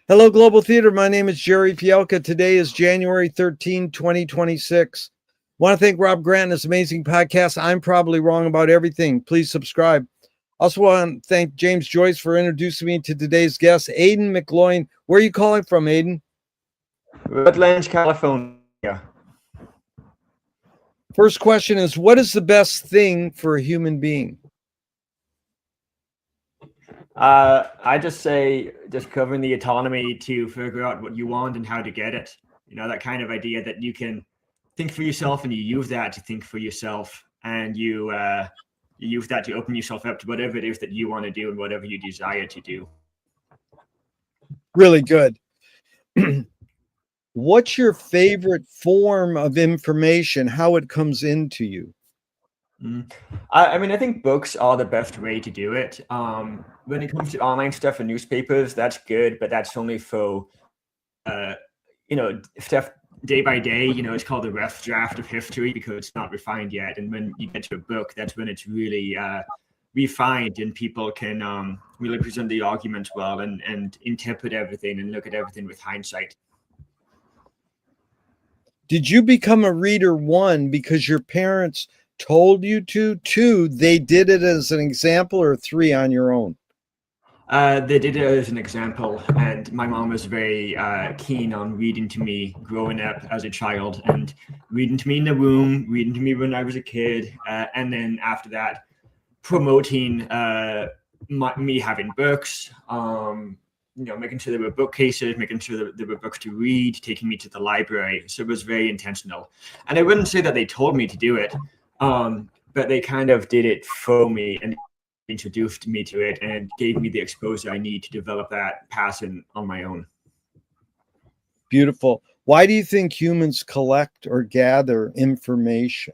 Hello, Global Theater. My name is Gerry Fialka. Today is January 13, 2026. Want to thank Rob Grant and his amazing podcast, I'm Probably Wrong About Everything. Please subscribe. Also want to thank James Joyce for introducing me to today's guest, Aidan McGloin. Where are you calling from, Aidan? Redlands, California. First question is, what is the best thing for a human being? I just say discovering the autonomy to figure out what you want and how to get it. You know, that kind of idea that you can think for yourself and you use that to think for yourself, and you use that to open yourself up to whatever it is that you want to do and whatever you desire to do. Really good. What's your favorite form of information, how it comes into you? I mean, I think books are the best way to do it. When it comes to online stuff and newspapers, that's good, but that's only for, stuff day by day. You know, it's called the rough draft of history because it's not refined yet. And when you get to a book, that's when it's really refined and people can really present the arguments well and interpret everything and look at everything with hindsight. Did you become a reader, one, because your parents told you to, two, they did it as an example, or three, on your own? They did it as an example, and my mom was very keen on reading to me growing up as a child, and reading to me in the womb, reading to me when I was a kid, and then after that, promoting me having books, making sure there were bookcases, making sure that there were books to read, taking me to the library. So it was very intentional. And I wouldn't say that they told me to do it, but they kind of did it for me and introduced me to it and gave me the exposure I need to develop that passion on my own. Beautiful. Why do you think humans collect or gather information?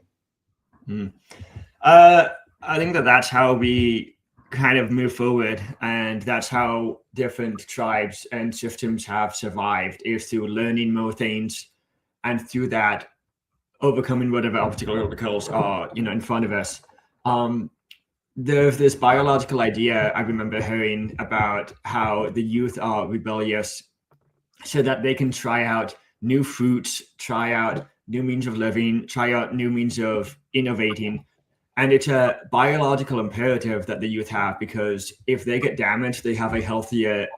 I think that's how we kind of move forward, and that's how different tribes and systems have survived, is through learning more things and through that overcoming whatever obstacles are in front of us. There's this biological idea I remember hearing about how the youth are rebellious so that they can try out new fruits, try out new means of living, try out new means of innovating. And it's a biological imperative that the youth have, because if they get damaged, they have a healthier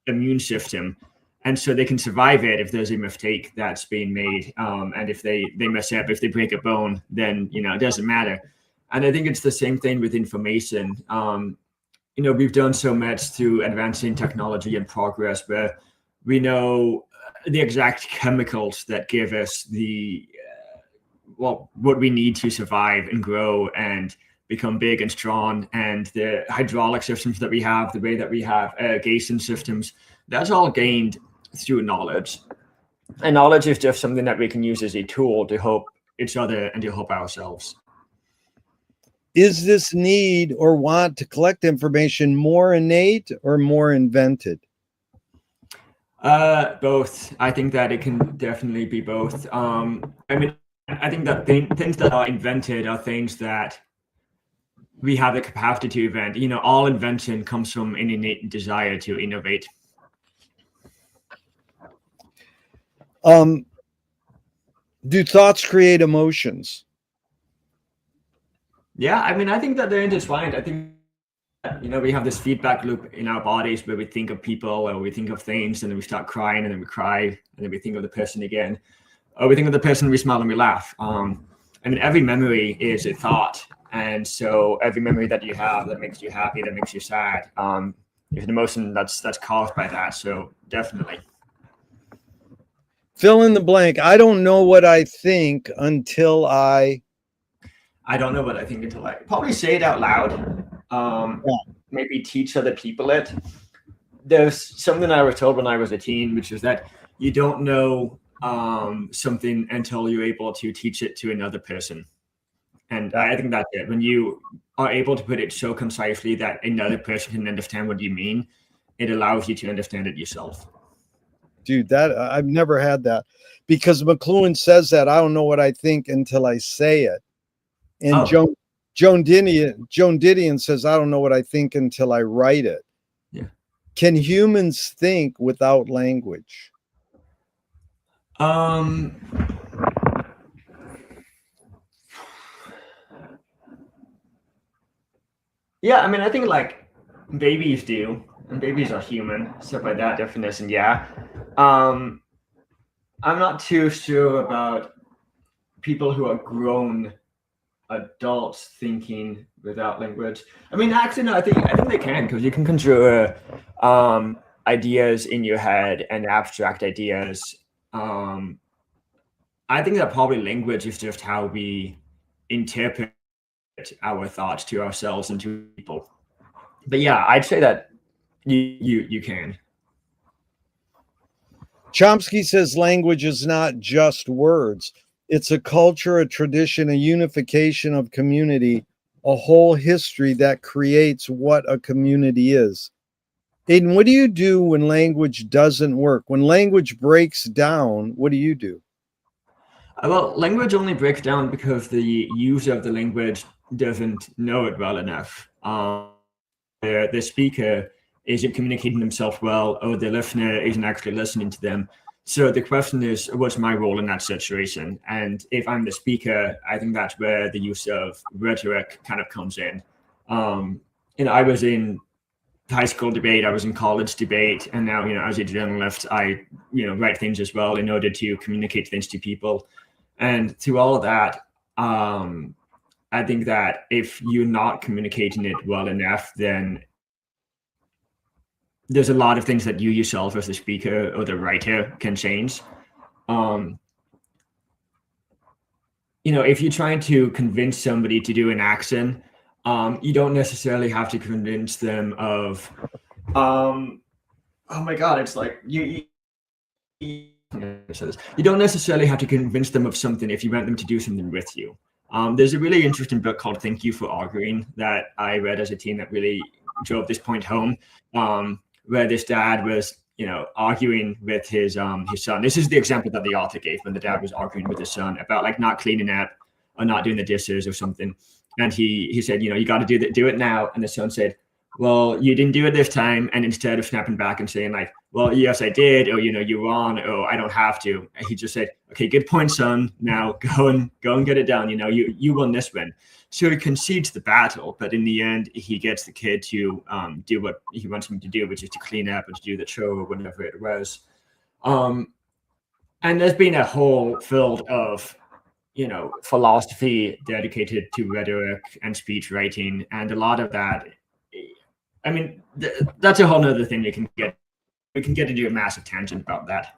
immune system. And so they can survive it if there's a mistake that's being made. And if they mess up, if they break a bone, then, it doesn't matter. And I think it's the same thing with information. We've done so much through advancing technology and progress where we know the exact chemicals that give us what we need to survive and grow and become big and strong, and the hydraulic systems that we have, the way that we have irrigation systems, that's all gained through knowledge. And knowledge is just something that we can use as a tool to help each other and to help ourselves. Is this need or want to collect information more innate or more invented? Both. I think that it can definitely be both. I think that things that are invented are things that we have the capacity to invent. All invention comes from an innate desire to innovate. Do thoughts create emotions? Yeah, I think that they're intertwined. I think we have this feedback loop in our bodies where we think of people or we think of things and then we start crying and then we cry and then we think of the person again. Or we think of the person, we smile and we laugh. Every memory is a thought. And so every memory that you have that makes you happy, that makes you sad, is an emotion that's caused by that. So definitely. Fill in the blank. I don't know what I think until I don't know what I think until I probably say it out loud. Maybe teach other people it. There's something I was told when I was a teen, which is that you don't know something until you're able to teach it to another person. And I think that's it. When you are able to put it so concisely that another person can understand what you mean, it allows you to understand it yourself. Dude, that I've never had that, because McGloin says that I don't know what I think until I say it. And Joan Didion says I don't know what I think until I write it. Yeah. Can humans think without language? Yeah, I mean, I think like babies do, and babies are human. So by that definition, yeah. I'm not too sure about people who are grown adults thinking without language. I mean, actually, no, I think they can, because you can conjure ideas in your head and abstract ideas. I think that probably language is just how we interpret our thoughts to ourselves and to people. But yeah, I'd say that you can. Chomsky says language is not just words. It's a culture, a tradition, a unification of community, a whole history that creates what a community is. Aidan, what do you do when language doesn't work? When language breaks down, what do you do? Well, language only breaks down because the user of the language doesn't know it well enough. The speaker isn't communicating themselves well, or the listener isn't actually listening to them. So the question is, what's my role in that situation? And if I'm the speaker, I think that's where the use of rhetoric kind of comes in. I was in high school debate, I was in college debate, and now, as a journalist, I, write things as well in order to communicate things to people. And through all of that, I think that if you're not communicating it well enough, then there's a lot of things that you yourself as the speaker or the writer can change. If you're trying to convince somebody to do an action, you don't necessarily have to convince them of, oh my God, it's like you don't necessarily have to convince them of something if you want them to do something with you. There's a really interesting book called Thank You for Arguing that I read as a teen that really drove this point home, where this dad was, arguing with his son. This is the example that the author gave when the dad was arguing with his son about like not cleaning up or not doing the dishes or something. And he said, you got to do it now. And the son said, well, you didn't do it this time. And instead of snapping back and saying like, well, yes, I did, or, you're wrong, or I don't have to, he just said, okay, good point, son. Now go and get it done. You won this one. So he concedes the battle, but in the end, he gets the kid to do what he wants him to do, which is to clean up and to do the chore or whatever it was. And there's been a whole field of, philosophy dedicated to rhetoric and speech writing. And a lot of that, I mean, that's a whole nother thing we can get into a massive tangent about that.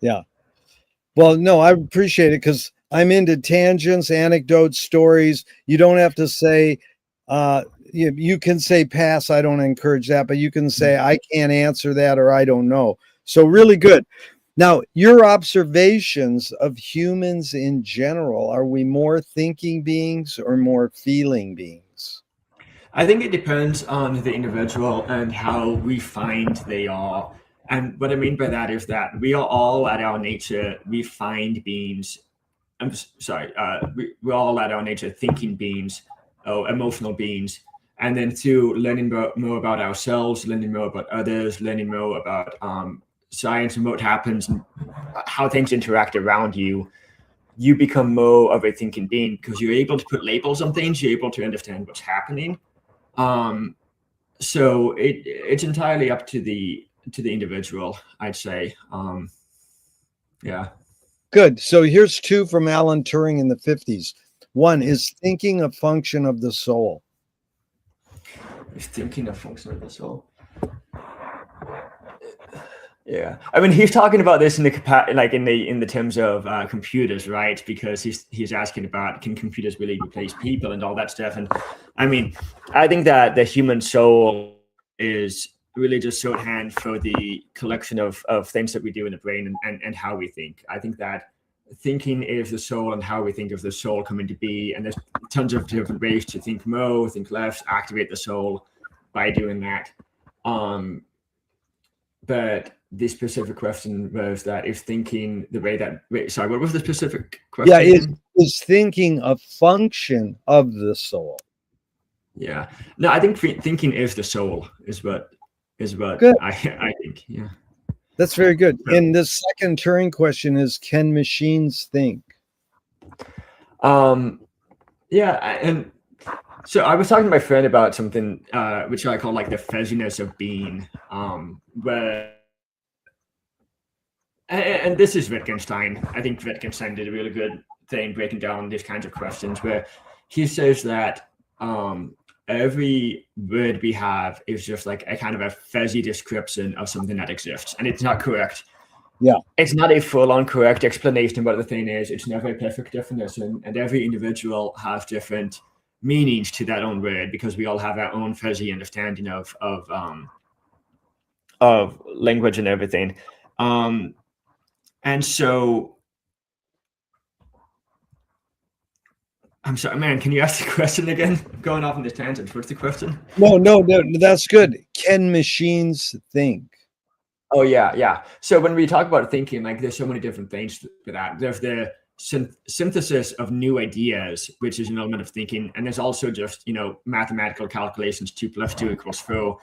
Yeah. Well, no, I appreciate it because I'm into tangents, anecdotes, stories. You don't have to say, you can say pass. I don't encourage that, but you can say, I can't answer that, or I don't know. So really good. Now, your observations of humans in general, are we more thinking beings or more feeling beings? I think it depends on the individual and how refined they are. And what I mean by that is that we are all at our nature refined beings. We're all at our nature thinking beings, or emotional beings. And then through learning more about ourselves, learning more about others, learning more about science and what happens and how things interact around you, you become more of a thinking being because you're able to put labels on things, you're able to understand what's happening. So it's entirely up to the individual, I'd say. Yeah. Good. So here's two from Alan Turing in the 50s. One, is thinking a function of the soul? Is thinking a function of the soul? Yeah, I mean, he's talking about this in the terms of computers, right? Because he's asking about, can computers really replace people and all that stuff. And I mean, I think that the human soul is really just shorthand for the collection of things that we do in the brain and how we think. I think that thinking is the soul, and how we think of the soul come into be. And there's tons of different ways to think more, think less, activate the soul by doing that. But the specific question was that if thinking the way that, sorry, what was the specific question? Yeah, is thinking a function of the soul? Yeah. No, I think thinking is the soul is what is what Good. I think. Yeah. That's very good. And the second Turing question is, can machines think? Yeah, and so I was talking to my friend about something which I call like the fuzziness of being, where, and this is Wittgenstein. I think Wittgenstein did a really good thing breaking down these kinds of questions, where he says that every word we have is just like a kind of a fuzzy description of something that exists, and it's not correct. Yeah. It's not a full-on correct explanation of what the thing is. It's never a perfect definition, and every individual has different meanings to that own word because we all have our own fuzzy understanding of language and everything. And so, I'm sorry, man. Can you ask the question again? Going off on this tangent. What's the question? No, that's good. Can machines think? Oh yeah. So when we talk about thinking, like there's so many different things for that. There's the synthesis of new ideas, which is an element of thinking, and there's also just mathematical calculations. 2 + 2 = 4.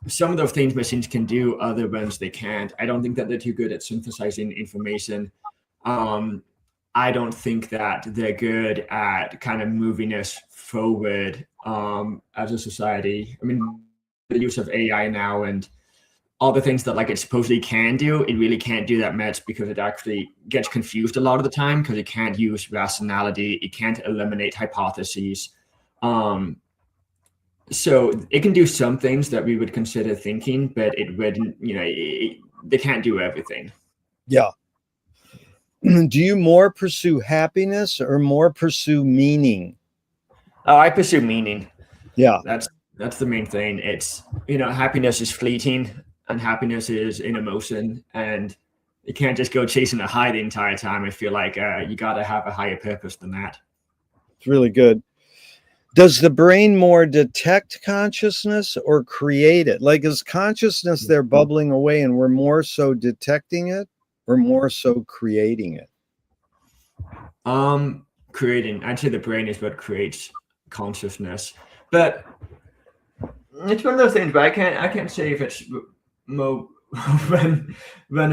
Some of those things machines can do, other ones they can't. I don't think that they're too good at synthesizing information. I don't think that they're good at kind of moving us forward as a society. I mean, the use of AI now and all the things that like it supposedly can do, it really can't do that much because it actually gets confused a lot of the time because it can't use rationality. It can't eliminate hypotheses. So it can do some things that we would consider thinking, but it wouldn't, they can't do everything. Yeah. Do you more pursue happiness or more pursue meaning? Oh, I pursue meaning. Yeah. That's the main thing. It's, happiness is fleeting and happiness is an emotion, and you can't just go chasing a high the entire time. I feel like you got to have a higher purpose than that. It's really good. Does the brain more detect consciousness or create it? Like, is consciousness there bubbling away and we're more so detecting it or more so creating it? Creating. I'd say the brain is what creates consciousness, but it's one of those things. But I can't say if it's one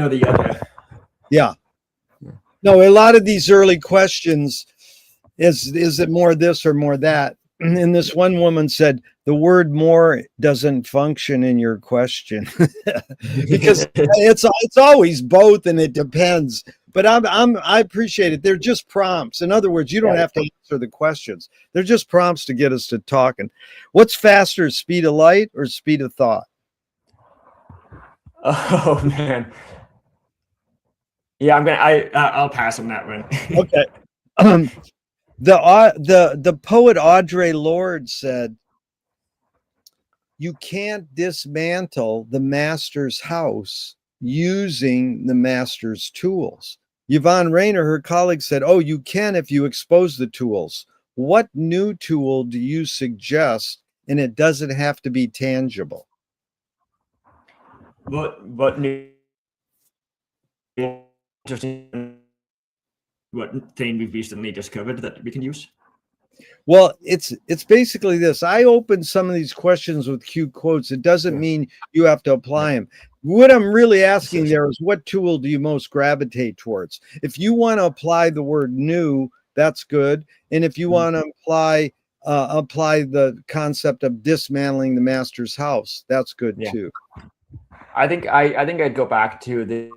or the other. Yeah. No, a lot of these early questions is it more this or more that? And this one woman said the word more doesn't function in your question because it's always both and it depends. But I appreciate it. They're just prompts. In other words, you don't have to answer the questions. They're just prompts to get us to talking. What's faster, speed of light or speed of thought? Oh man. Yeah, I'll pass on that one. Okay. The poet Audre Lorde said, you can't dismantle the master's house using the master's tools. Yvonne Rainer, her colleague, said, oh, you can if you expose the tools. What new tool do you suggest? And it doesn't have to be tangible. What new? What thing we've recently discovered that we can use? Well, it's basically this. I open some of these questions with cute quotes. It doesn't mean you have to apply them. What I'm really asking there is, what tool do you most gravitate towards? If you want to apply the word new, that's good. And if you want to apply the concept of dismantling the master's house, that's good too. I think I'd go back to the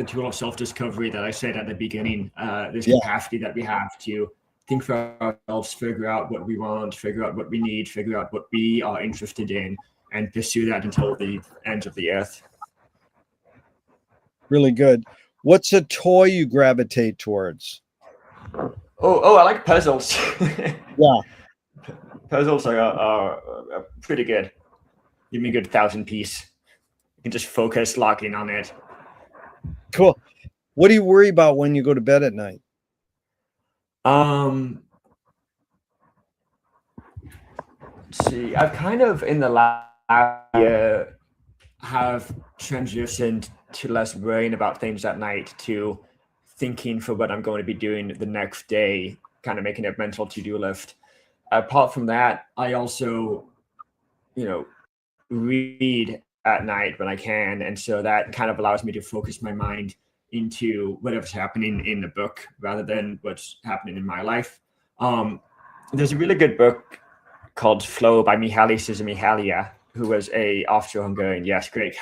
tool of self-discovery that I said at the beginning. This capacity that we have to think for ourselves, figure out what we want, figure out what we need, figure out what we are interested in, and pursue that until the ends of the earth. Really good. What's a toy you gravitate towards? Oh, I like puzzles. Yeah. Puzzles are pretty good. Give me a good 1,000-piece. You can just focus, lock in on it. Cool. What do you worry about when you go to bed at night? Let's see. I've kind of in the last year have transitioned to less worrying about things at night to thinking for what I'm going to be doing the next day, kind of making a mental to-do list. Apart from that, I also, read at night when I can. And so that kind of allows me to focus my mind into whatever's happening in the book rather than what's happening in my life. There's a really good book called Flow by Mihaly Csikszentmihalyi, who was a Austro-Hungarian, yes, great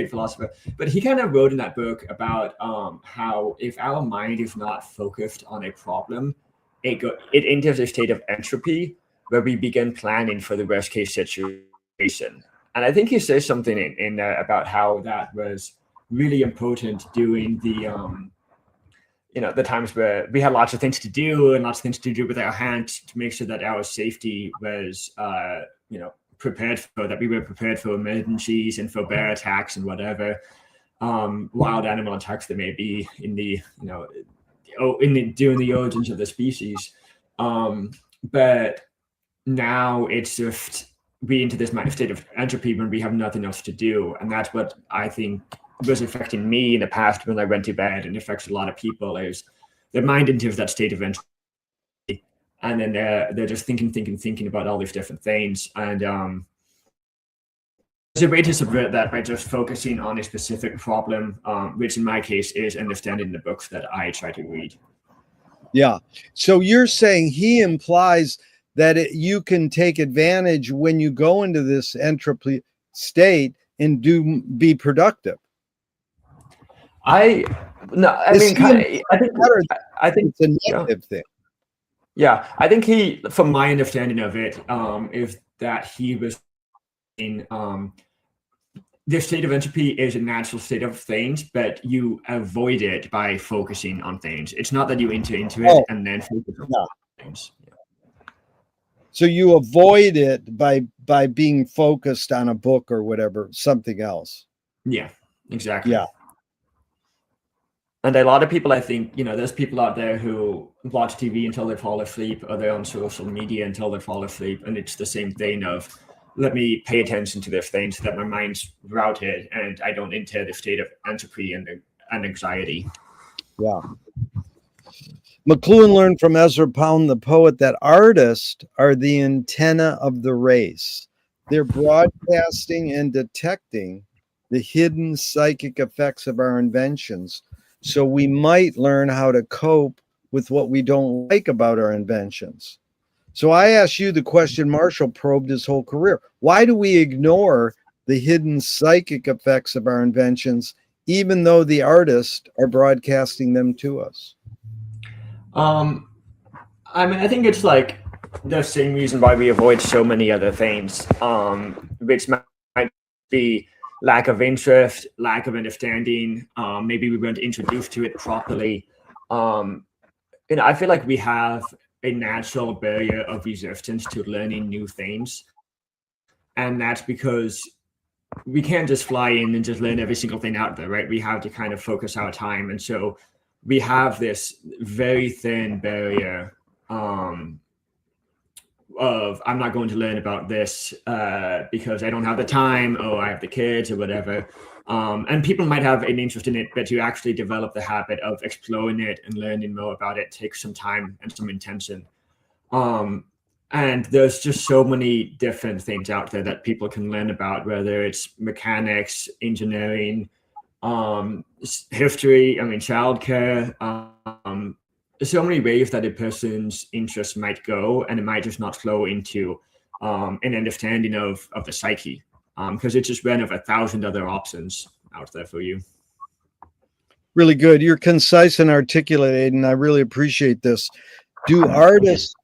philosopher. But he kind of wrote in that book about how if our mind is not focused on a problem, it enters a state of entropy where we begin planning for the worst case situation. And I think he says something in there about how that was really important during the the times where we had lots of things to do and lots of things to do with our hands to make sure that our safety was prepared for, that we were prepared for emergencies and for bear attacks and whatever wild animal attacks there may be in the during the origins of the species. But now it's just we into this state of entropy when we have nothing else to do. And that's what I think was affecting me in the past when I went to bed, and affects a lot of people, is their mind enters that state of entropy. And then they're just thinking about all these different things. And there's a way to subvert that by just focusing on a specific problem, which in my case is understanding the books that I try to read. Yeah. So you're saying he implies that you can take advantage when you go into this entropy state and be productive. I think it's a negative thing. Yeah, I think from my understanding of it, is that he was in the state of entropy is a natural state of things, but you avoid it by focusing on things. It's not that you enter into it and then focus on things. Yeah. So you avoid it by being focused on a book or whatever, something else. Yeah, exactly. Yeah. And a lot of people, I think, there's people out there who watch TV until they fall asleep, or they're on social media until they fall asleep. And it's the same thing of, let me pay attention to this thing so that my mind's routed and I don't enter the state of entropy and anxiety. Yeah. McGloin learned from Ezra Pound, the poet, that artists are the antenna of the race. They're broadcasting and detecting the hidden psychic effects of our inventions, so we might learn how to cope with what we don't like about our inventions. So I asked you the question Marshall probed his whole career. Why do we ignore the hidden psychic effects of our inventions, even though the artists are broadcasting them to us? I think it's like the same reason why we avoid so many other things, which might be lack of interest, lack of understanding. Maybe we weren't introduced to it properly. I feel like we have a natural barrier of resistance to learning new things. And that's because we can't just fly in and just learn every single thing out there, right? We have to kind of focus our time. And so we have this very thin barrier of, I'm not going to learn about this because I don't have the time, or I have the kids or whatever. And people might have an interest in it, but to actually develop the habit of exploring it and learning more about it takes some time and some intention. And there's just so many different things out there that people can learn about, whether it's mechanics, engineering, history, childcare, so many ways that a person's interest might go, and it might just not flow into an understanding of the psyche, because it's just one of 1,000 other options out there for you. Really good. You're concise and articulate, Aidan. I really appreciate this. Do artists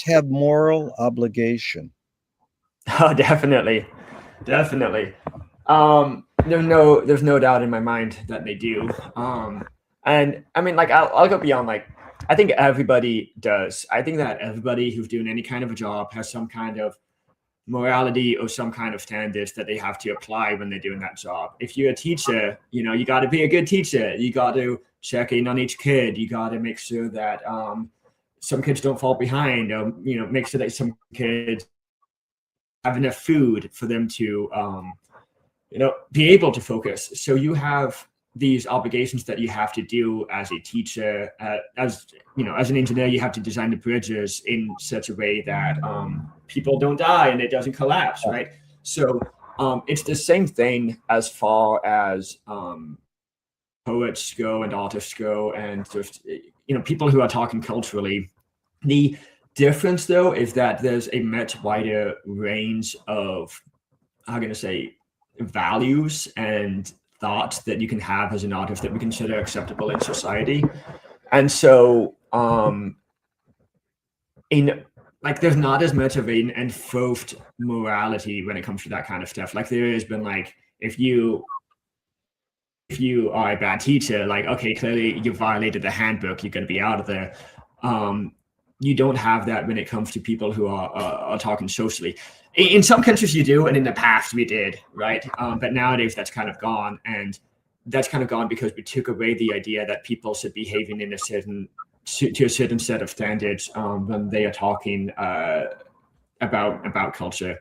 have moral obligation? Oh, definitely. There's no doubt in my mind that they do. And I'll go beyond, I think everybody does. I think that everybody who's doing any kind of a job has some kind of morality or some kind of standards that they have to apply when they're doing that job. If you're a teacher, you got to be a good teacher. You got to check in on each kid. You got to make sure that some kids don't fall behind, or make sure that some kids have enough food for them to be able to focus. So you have these obligations that you have to do as a teacher. As an engineer, you have to design the bridges in such a way that people don't die and it doesn't collapse, right? So it's the same thing as far as poets go and artists go, and just people who are talking culturally. The difference, though, is that there's a much wider range of, how can I say, values and thoughts that you can have as an artist that we consider acceptable in society. And so there's not as much of an enforced morality when it comes to that kind of stuff. Like there has been like, if you are a bad teacher, like, okay, clearly you violated the handbook, you're going to be out of there. You don't have that when it comes to people who are talking socially. In some countries you do, and in the past we did, right? But nowadays that's kind of gone, and that's kind of gone because we took away the idea that people should be behaving in a certain set of standards when they are talking about culture.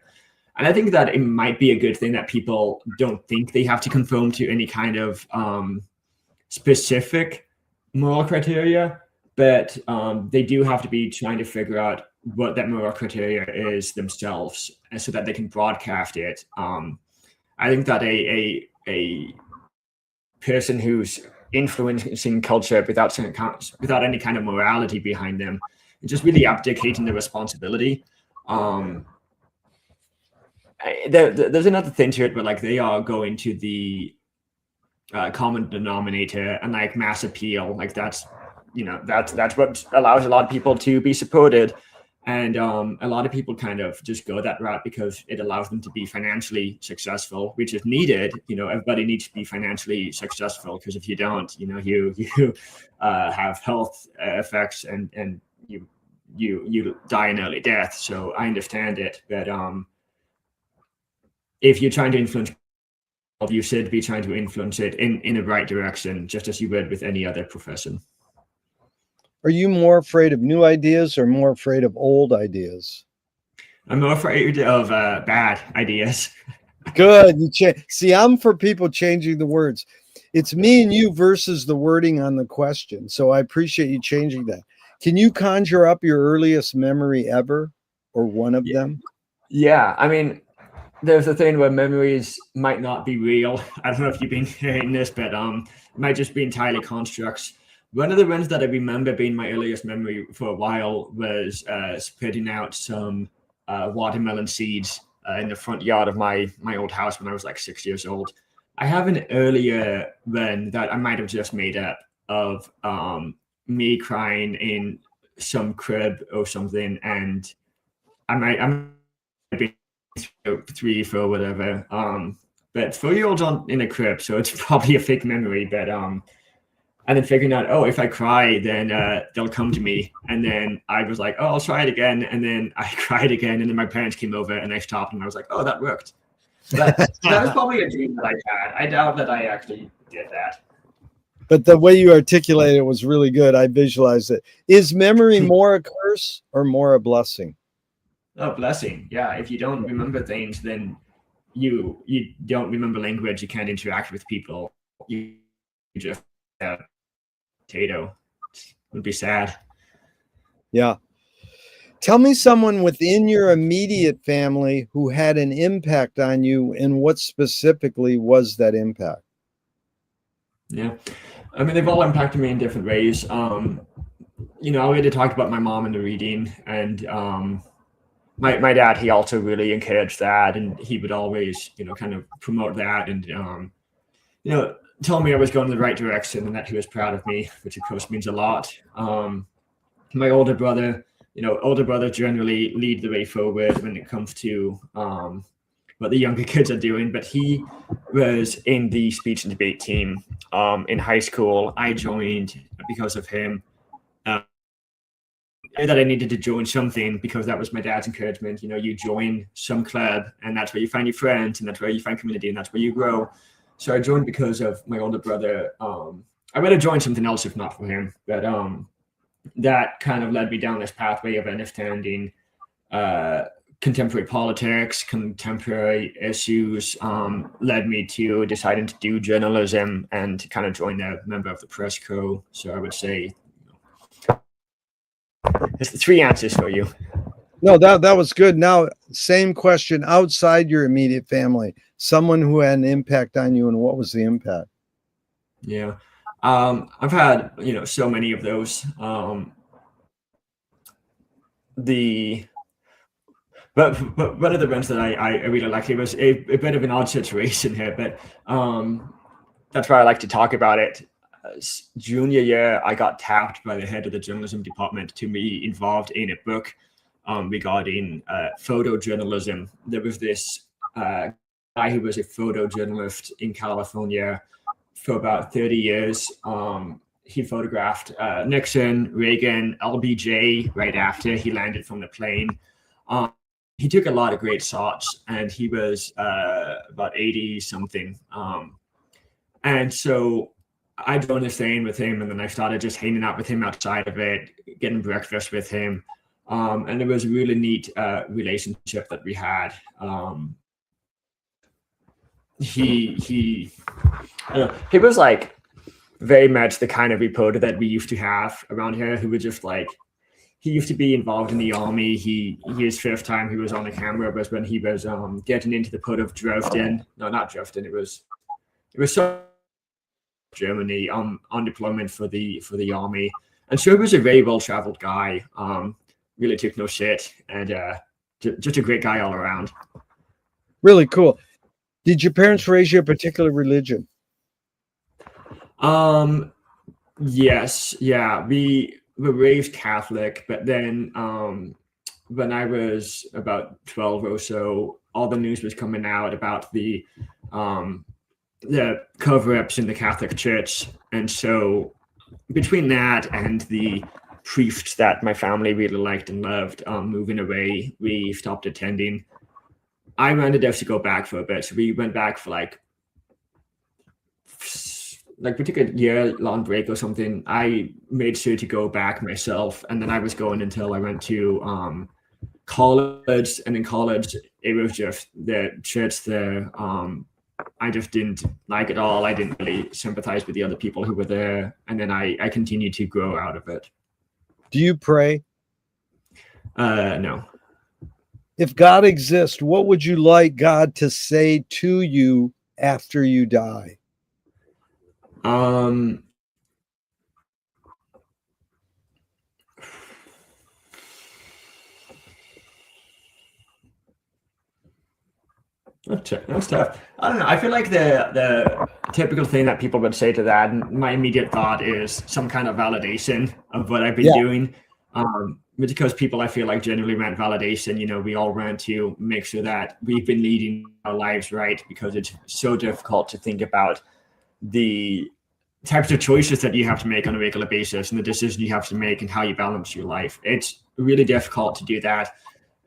And I think that it might be a good thing that people don't think they have to conform to any kind of specific moral criteria, but they do have to be trying to figure out what that moral criteria is themselves, and so that they can broadcast it. I think that a person who's influencing culture without any kind of morality behind them, and just really abdicating the responsibility. There's another thing to it, but like they are going to the common denominator and like mass appeal. Like that's what allows a lot of people to be supported, and a lot of people kind of just go that route because it allows them to be financially successful, which is needed. Everybody needs to be financially successful, because if you don't, you have health effects, and you die an early death. So I understand it, but if you're trying to influence, you should be trying to influence it in the right direction, just as you would with any other profession. Are you more afraid of new ideas or more afraid of old ideas? I'm more afraid of bad ideas. Good. See, I'm for people changing the words. It's me and you versus the wording on the question. So I appreciate you changing that. Can you conjure up your earliest memory ever, or one of them? Yeah. I mean, there's a thing where memories might not be real. I don't know if you've been hearing this, but it might just be entirely constructs. One of the ones that I remember being my earliest memory for a while was spitting out some watermelon seeds in the front yard of my old house when I was like 6 years old. I have an earlier one that I might have just made up of me crying in some crib or something, and I might be 3, 4, whatever. But 4-year-olds aren't in a crib, so it's probably a fake memory. But and then figuring out, if I cry, then they'll come to me. And then I was like, I'll try it again. And then I cried again. And then my parents came over and I stopped, and I was like, that worked. That was probably a dream that I had. I doubt that I actually did that. But the way you articulated it was really good. I visualized it. Is memory more a curse or more a blessing? Oh, blessing. Yeah. If you don't remember things, then you don't remember language. You can't interact with people. You just potato. It would be sad. Yeah. Tell me someone within your immediate family who had an impact on you, and what specifically was that impact? Yeah. I mean, they've all impacted me in different ways. I already talked about my mom and the reading, and my dad, he also really encouraged that, and he would always, kind of promote that, and told me I was going in the right direction and that he was proud of me, which of course means a lot. My older brother generally lead the way forward when it comes to what the younger kids are doing, but he was in the speech and debate team in high school. I joined because of him. That I needed to join something because that was my dad's encouragement. You join some club, and that's where you find your friends, and that's where you find community, and that's where you grow. So I joined because of my older brother. I would have joined something else if not for him, but that kind of led me down this pathway of understanding contemporary politics, contemporary issues, led me to deciding to do journalism and kind of join a member of the press co. So I would say it's 3 answers for you. No, that was good. Now, same question outside your immediate family, someone who had an impact on you, and what was the impact? Yeah. I've had, so many of those. But one of the ones that I really like, it was a bit of an odd situation here, but that's why I like to talk about it. Junior year, I got tapped by the head of the journalism department to be involved in a book regarding photojournalism. There was this guy who was a photojournalist in California for about 30 years. He photographed Nixon, Reagan, LBJ right after he landed from the plane. He took a lot of great shots, and he was about 80 something. And so I joined this thing with him, and then I started just hanging out with him outside of it, getting breakfast with him. And it was a really neat relationship that we had. He was like very much the kind of reporter that we used to have around here, who would just like, he used to be involved in the army. His first time he was on the camera was when he was getting into the port of Dresden. No, not Dresden. It was so Germany on deployment for the army. And so he was a very well-traveled guy. Really took no shit, and just a great guy all around. Really cool. Did your parents raise you a particular religion? Yes. Yeah. We were raised Catholic, but then when I was about 12 or so, all the news was coming out about the cover-ups in the Catholic Church. And so between that and the priests that my family really liked and loved moving away, we stopped attending. I wanted us to go back for a bit. So we went back for like we took a year-long break or something. I made sure to go back myself, and then I was going until I went to college. And in college, it was just the church there. I just didn't like it all. I didn't really sympathize with the other people who were there, and then I continued to grow out of it. Do you pray? No. If God exists, what would you like God to say to you after you die? That's tough. I don't know. I feel like the typical thing that people would say to that, and my immediate thought is some kind of validation of what I've been doing. Because people, I feel like, generally want validation. We all want to make sure that we've been leading our lives right, because it's so difficult to think about the types of choices that you have to make on a regular basis and the decisions you have to make and how you balance your life. It's really difficult to do that.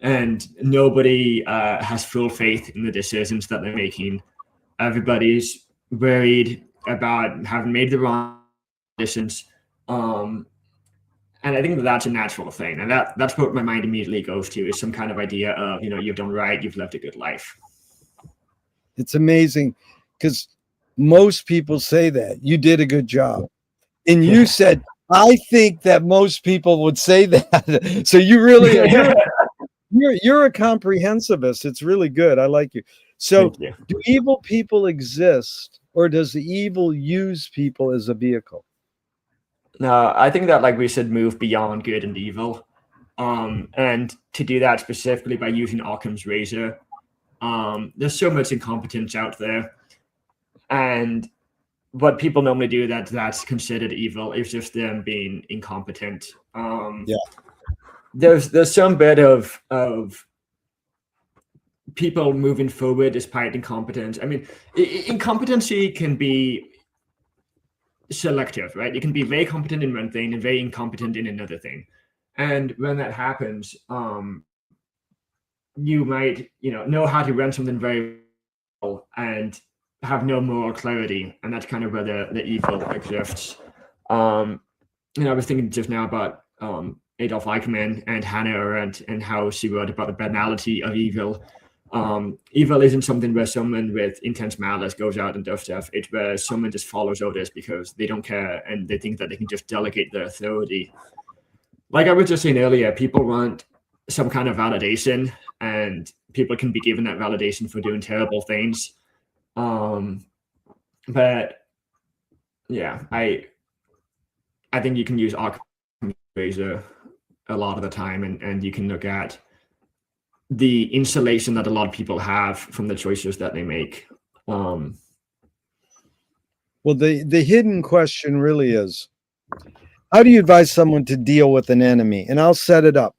And nobody has full faith in the decisions that they're making. Everybody's worried about having made the wrong decisions. And I think that's a natural thing. And that's what my mind immediately goes to, is some kind of idea of, you've done right, you've lived a good life. It's amazing, because most people say that you did a good job. And you said, I think that most people would say that. So you really, you're a comprehensivist. It's really good. I like you. So do evil people exist, or does the evil use people as a vehicle? No, I think that we should move beyond good and evil. And to do that specifically by using Occam's razor. There's so much incompetence out there. And what people normally do that's considered evil is just them being incompetent. There's some bit of people moving forward despite incompetence. I mean, incompetency can be selective, right? You can be very competent in one thing and very incompetent in another thing. And when that happens, you might, know how to run something very well and have no moral clarity. And that's kind of where the evil exists. I was thinking just now about Adolf Eichmann and Hannah Arendt and how she wrote about the banality of evil. Evil isn't something where someone with intense malice goes out and does stuff. It's where someone just follows orders because they don't care and they think that they can just delegate their authority. Like I was just saying earlier, people want some kind of validation, and people can be given that validation for doing terrible things. But yeah, I think you can use Occam's razor a lot of the time, and you can look at the insulation that a lot of people have from the choices that they make. Well, the hidden question really is, how do you advise someone to deal with an enemy? And I'll set it up.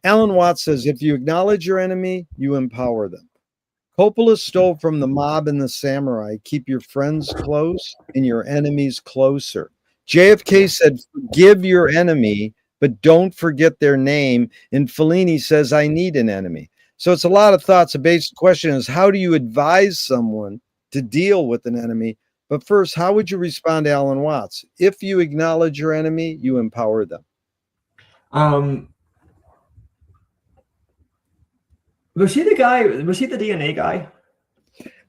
Alan Watts says, if you acknowledge your enemy, you empower them. Coppola stole from the mob and the samurai. Keep your friends close and your enemies closer. JFK said, forgive your enemy, but don't forget their name. And Fellini says, I need an enemy. So it's a lot of thoughts. A basic question is, how do you advise someone to deal with an enemy? But first, how would you respond to Alan Watts? If you acknowledge your enemy, you empower them. Was he the guy? Was he the DNA guy?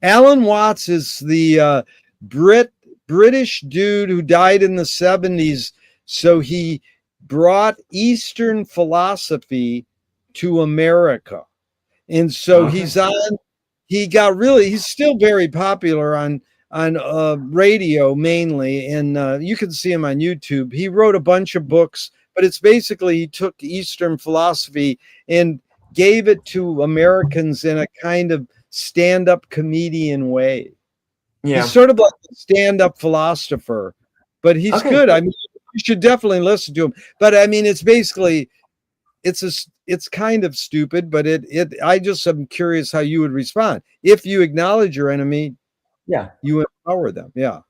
Alan Watts is the British dude who died in the 70s. So he brought Eastern philosophy to America. And so he's still very popular on radio mainly. And you can see him on YouTube. He wrote a bunch of books, but it's basically he took Eastern philosophy and gave it to Americans in a kind of stand-up comedian way. Yeah. He's sort of like a stand-up philosopher, but he's good. I mean, you should definitely listen to him. But I mean, it's basically, it's kind of stupid, but I just am curious how you would respond. If you acknowledge your enemy, you empower them. Yeah.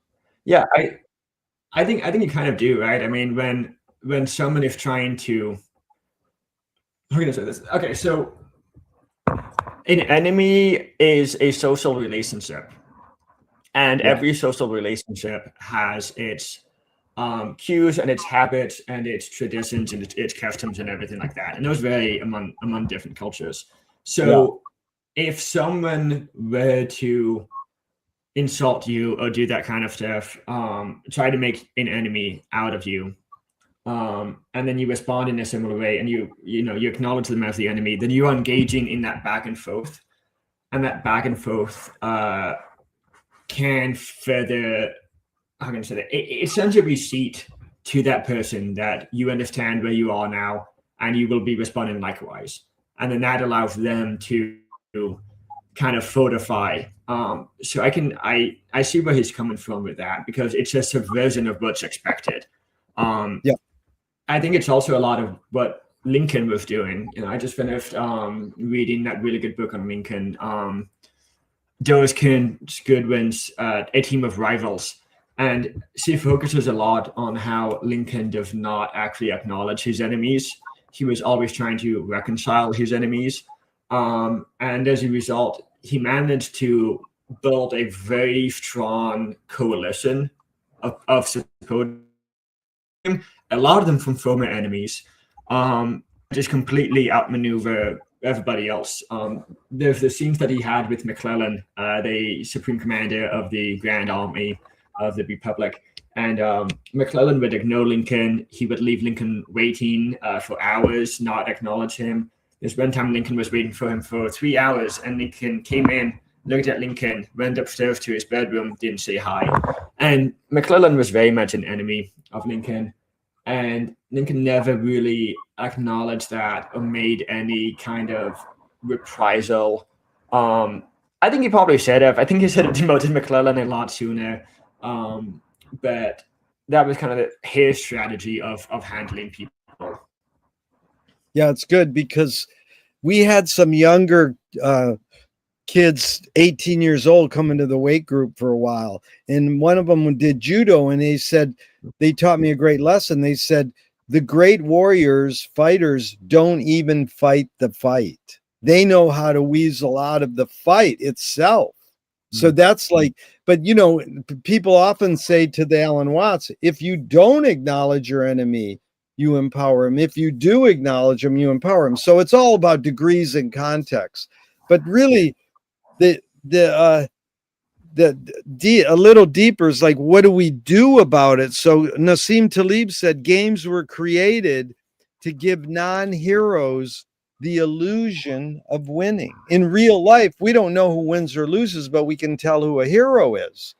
I think you kind of do, right? I mean, when someone is trying to, I'm gonna say this. Okay, so an enemy is a social relationship, and every social relationship has its cues and its habits and its traditions and its customs and everything like that, and those vary among different cultures. So if someone were to insult you or do that kind of stuff, try to make an enemy out of you, and then you respond in a similar way, and you acknowledge them as the enemy, then you are engaging in that back and forth, and that back and forth can further, how can I say that? It sends a receipt to that person that you understand where you are now, and you will be responding likewise, and then that allows them to kind of fortify. So I see where he's coming from with that, because it's a subversion of what's expected. I think it's also a lot of what Lincoln was doing. I just finished reading that really good book on Lincoln, Doris Kearns Goodwin's A Team of Rivals. And she focuses a lot on how Lincoln does not actually acknowledge his enemies. He was always trying to reconcile his enemies. And as a result, he managed to build a very strong coalition of support. A lot of them from former enemies, just completely outmaneuver everybody else. There's the scenes that he had with McClellan, the Supreme Commander of the Grand Army of the Republic, and McClellan would ignore Lincoln. He would leave Lincoln waiting for hours, not acknowledge him. There's one time Lincoln was waiting for him for 3 hours, and Lincoln came in, looked at Lincoln, went upstairs to his bedroom, didn't say hi. And McClellan was very much an enemy of Lincoln. And Lincoln never really acknowledged that or made any kind of reprisal. I think he probably should have. I think he should have demoted McClellan a lot sooner. But that was kind of his strategy of handling people. Yeah, it's good, because we had some younger kids, 18 years old, come into the weight group for a while. And one of them did judo, and they taught me a great lesson. They said, the great warriors, fighters, don't even fight the fight. They know how to weasel out of the fight itself. So that's like, but people often say to the Alan Watts, if you don't acknowledge your enemy, you empower him. If you do acknowledge him, you empower him. So it's all about degrees and context. But really, a little deeper is like, what do we do about it? So Nassim Taleb said games were created to give non-heroes the illusion of winning. In real life, we don't know who wins or loses, but we can tell who a hero is.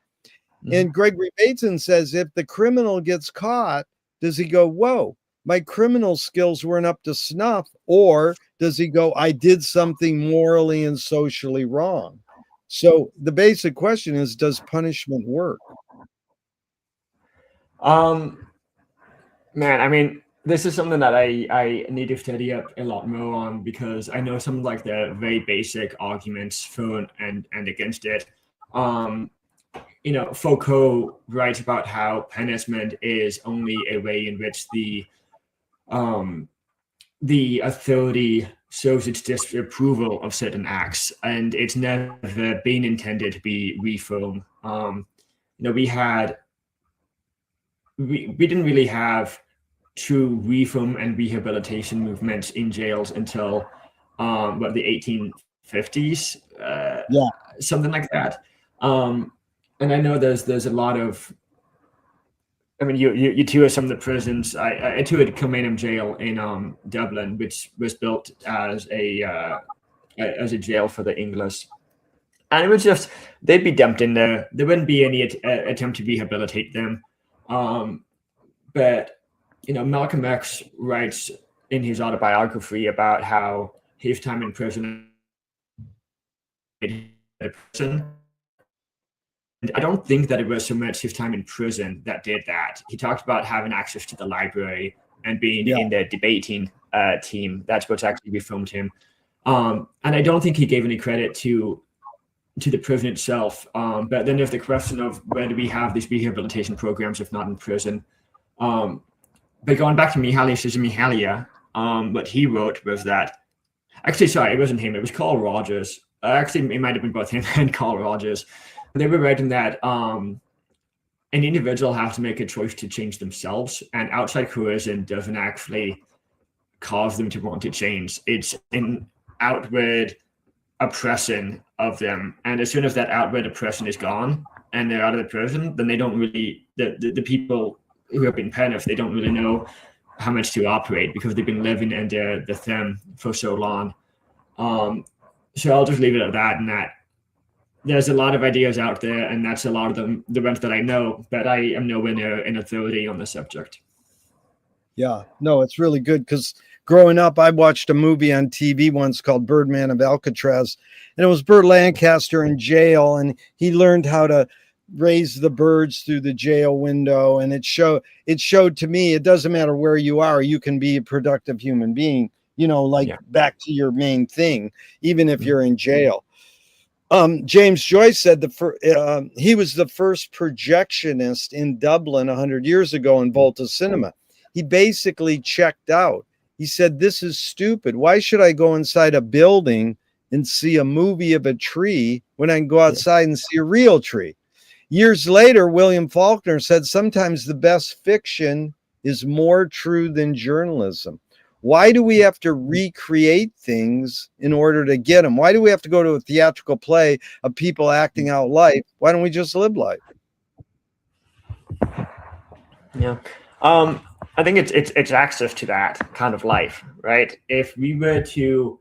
And Gregory Bateson says if the criminal gets caught, does he go, whoa, my criminal skills weren't up to snuff? Or does he go, I did something morally and socially wrong? So the basic question is, does punishment work? Man, I mean, this is something that I need to study up a lot more on, because I know some of like the very basic arguments for and against it. You know, Foucault writes about how punishment is only a way in which the authority shows its disapproval of certain acts, and it's never been intended to be reform. You know, we didn't really have true reform and rehabilitation movements in jails until the 1850s, something like that. And I know there's a lot of, I mean, you tour some of the prisons. I toured Kilmainham Jail in Dublin, which was built as a jail for the English, and it was just, they'd be dumped in there. There wouldn't be any attempt to rehabilitate them. But you know, Malcolm X writes in his autobiography about how his time in prison. And I don't think that it was so much his time in prison that did that. He talked about having access to the library and being in the debating team. That's what's actually reformed him. And I don't think he gave any credit to the prison itself. But then there's the question of where do we have these rehabilitation programs if not in prison? But going back to Mihaly Csikszentmihalyi, what he wrote was that, actually, sorry, it wasn't him. It was Carl Rogers. Actually, it might have been both him and Carl Rogers. They were writing that an individual has to make a choice to change themselves, and outside coercion doesn't actually cause them to want to change. It's an outward oppression of them. And as soon as that outward oppression is gone and they're out of the prison, then they don't really, the people who have been punished, they don't really know how much to operate because they've been living under the thumb for so long. So I'll just leave it at that, and that there's a lot of ideas out there, and that's a lot of them, the ones that I know, but I am nowhere near an authority on the subject. Yeah, no, it's really good, because growing up, I watched a movie on TV once called Birdman of Alcatraz, and it was Burt Lancaster in jail, and he learned how to raise the birds through the jail window, and it showed to me it doesn't matter where you are, you can be a productive human being, you know, like back to your main thing, even if you're in jail. James Joyce said he was the first projectionist in Dublin 100 years ago in Volta Cinema. He basically checked out. He said, this is stupid. Why should I go inside a building and see a movie of a tree when I can go outside and see a real tree? Years later, William Faulkner said, sometimes the best fiction is more true than journalism. Why do we have to recreate things in order to get them? Why do we have to go to a theatrical play of people acting out life? Why don't we just live life? Yeah. I think it's access to that kind of life, right? If we were to,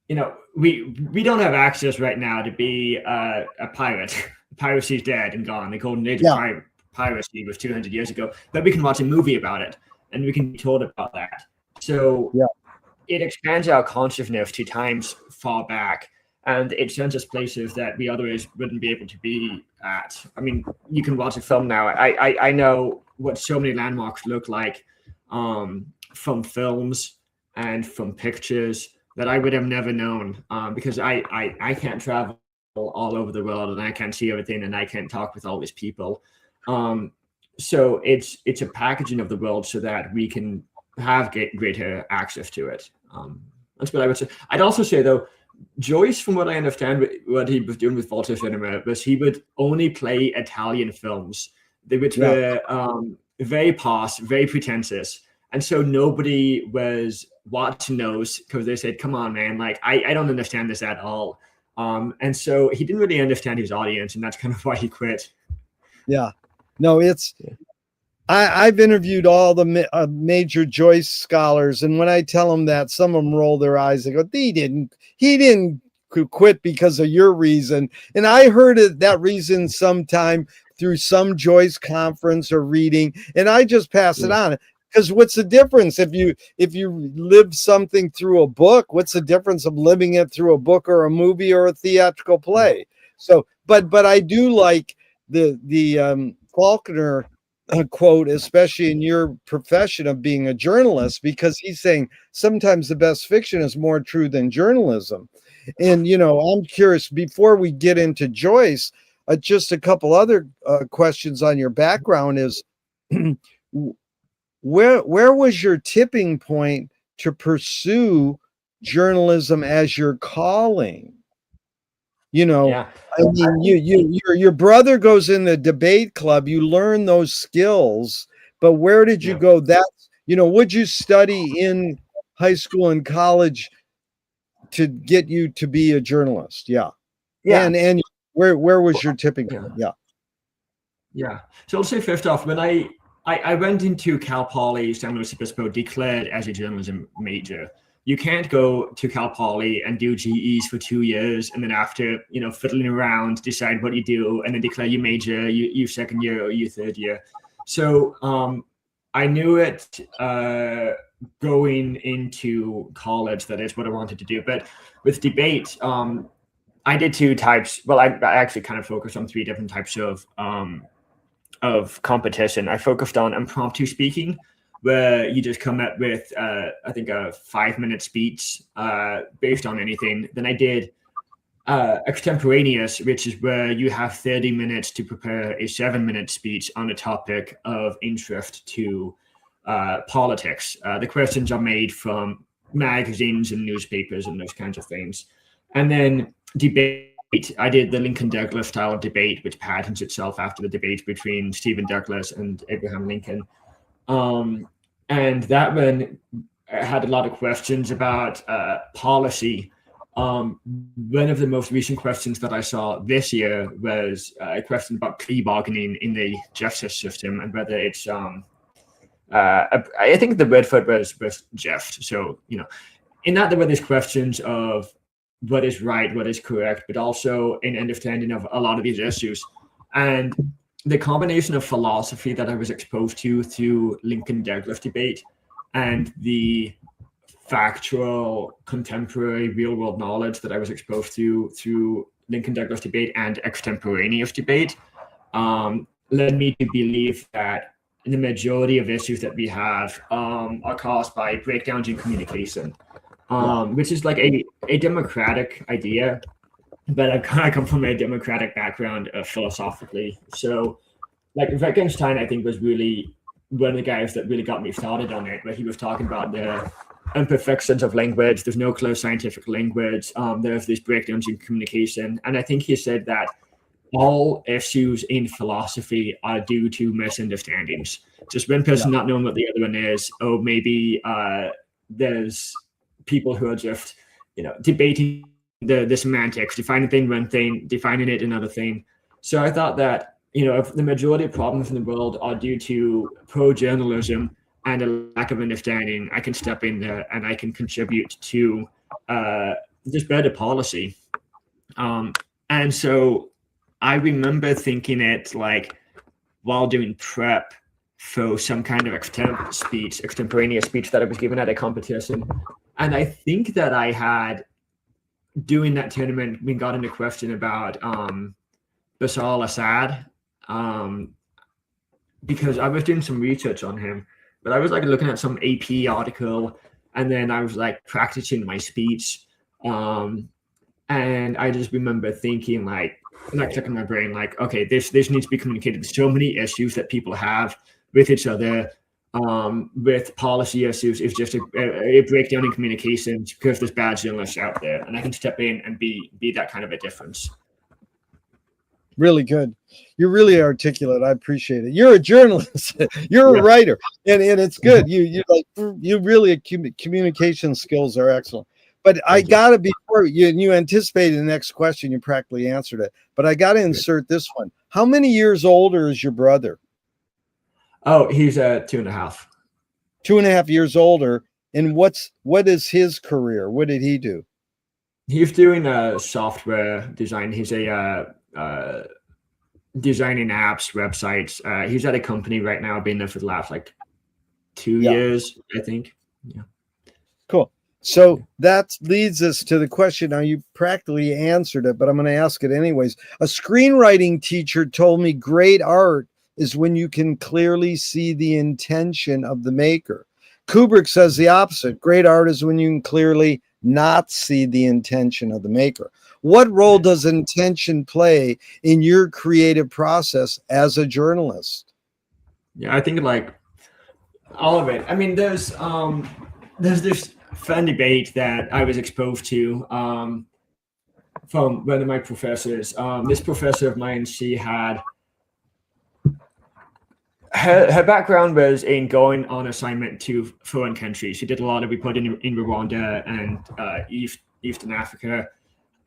you know, we don't have access right now to be a pirate. Piracy's dead and gone. The golden age of piracy was 200 years ago. But we can watch a movie about it, and we can be told about that. So it expands our consciousness to times far back, and it sends us places that we otherwise wouldn't be able to be at. I mean, you can watch a film now. I know what so many landmarks look like from films and from pictures that I would have never known because I can't travel all over the world, and I can't see everything, and I can't talk with all these people. So it's a packaging of the world so that we can have greater access to it. That's what I would say. I'd also say, though, Joyce, from what I understand, what he was doing with Volta Cinema was he would only play Italian films, which were very posh, very pretentious. And so nobody was watching those because they said, come on, man, like, I don't understand this at all. And so he didn't really understand his audience, and that's kind of why he quit. Yeah. No, I've interviewed all the major Joyce scholars, and when I tell them that, some of them roll their eyes. They go, he didn't quit because of your reason. And I heard that reason sometime through some Joyce conference or reading, and I just pass it on. Because what's the difference if you live something through a book? What's the difference of living it through a book or a movie or a theatrical play? So, but I do like the Faulkner quote, especially in your profession of being a journalist, because he's saying sometimes the best fiction is more true than journalism. And I'm curious, before we get into Joyce, just a couple other questions on your background is. Where was your tipping point to pursue journalism as your calling? I mean, your brother goes in the debate club. You learn those skills, but where did you go? Would you study in high school and college to get you to be a journalist? Yeah. And where was your tipping point? Yeah. So I'll say first off, when I went into Cal Poly San Luis Obispo declared as a journalism major. You can't go to Cal Poly and do GEs for 2 years and then after, fiddling around, decide what you do and then declare you major, you second year or you third year. So I knew it going into college, that is what I wanted to do. But with debate, I did two types. Well, I actually kind of focused on three different types of competition. I focused on impromptu speaking, where you just come up with, I think, a 5-minute speech based on anything. Then I did extemporaneous, which is where you have 30 minutes to prepare a 7-minute speech on a topic of interest to politics. The questions are made from magazines and newspapers and those kinds of things. And then debate. I did the Lincoln Douglas style of debate, which patterns itself after the debate between Stephen Douglas and Abraham Lincoln. And that one had a lot of questions about policy. One of the most recent questions that I saw this year was a question about plea bargaining in the justice system and whether it's, I think the word for it was just. So, in that there were these questions of what is right, what is correct, but also an understanding of a lot of these issues. And the combination of philosophy that I was exposed to through Lincoln Douglas debate and the factual, contemporary, real-world knowledge that I was exposed to through Lincoln Douglas debate and extemporaneous debate led me to believe that the majority of issues that we have are caused by breakdowns in communication. Which is like a democratic idea, but I kind of come from a democratic background philosophically. So like Wittgenstein, I think, was really one of the guys that really got me started on it, where he was talking about the imperfections of language. There's no clear scientific language. There's these breakdowns in communication. And I think he said that all issues in philosophy are due to misunderstandings. Just one person not knowing what the other one is, or maybe there's people who are just, debating the semantics, defining thing one thing, defining it another thing. So I thought that, if the majority of problems in the world are due to pro-journalism and a lack of understanding, I can step in there and I can contribute to just better policy. And so I remember thinking it like while doing prep for some kind of extemporaneous speech that I was given at a competition. And I think that I had, doing that tournament, we got into question about Bashar al-Assad, because I was doing some research on him, but I was like looking at some AP article, and then I was like practicing my speech. And I just remember thinking like stuck in my brain, like, okay, this needs to be communicated. So many issues that people have with each other, with policy issues, is just a breakdown in communications because there's bad journalists out there, and I can step in and be that kind of a difference. Really good. You're really articulate. I appreciate it. You're a journalist. You're a writer, and it's good. You really communication skills are excellent. But I gotta, before you anticipated the next question, you practically answered it. But I gotta insert this one. How many years older is your brother? Oh, he's 2.5. 2.5 years older. And what is his career? What did he do? He's doing software design. He's a designing apps, websites. He's at a company right now, been there for the last like 2 years, I think. Yeah. Cool. So that leads us to the question. Now, you practically answered it, but I'm going to ask it anyways. A screenwriting teacher told me great art is when you can clearly see the intention of the maker. Kubrick says the opposite. Great art is when you can clearly not see the intention of the maker. What role does intention play in your creative process as a journalist? Yeah, I think like all of it. I mean, there's this fun debate that I was exposed to from one of my professors. This professor of mine, she had her background was in going on assignment to foreign countries. She did a lot of reporting in Rwanda and Eastern Africa,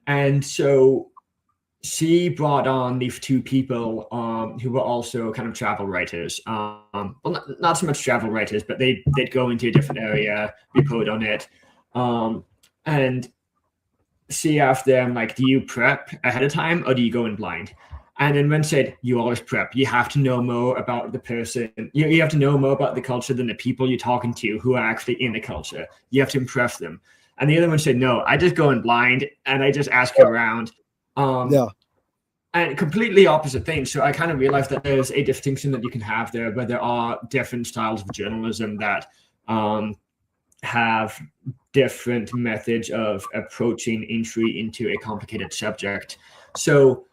and so she brought on these two people who were also kind of travel writers. Well, not so much travel writers, but they'd go into a different area, report on it. And she asked them, like, do you prep ahead of time or do you go in blind? And then when said, you always prep. You have to know more about the person. You have to know more about the culture than the people you're talking to who are actually in the culture. You have to impress them. And the other one said, no, I just go in blind and I just ask around. And completely opposite things. So I kind of realized that there's a distinction that you can have there, but there are different styles of journalism that have different methods of approaching entry into a complicated subject. So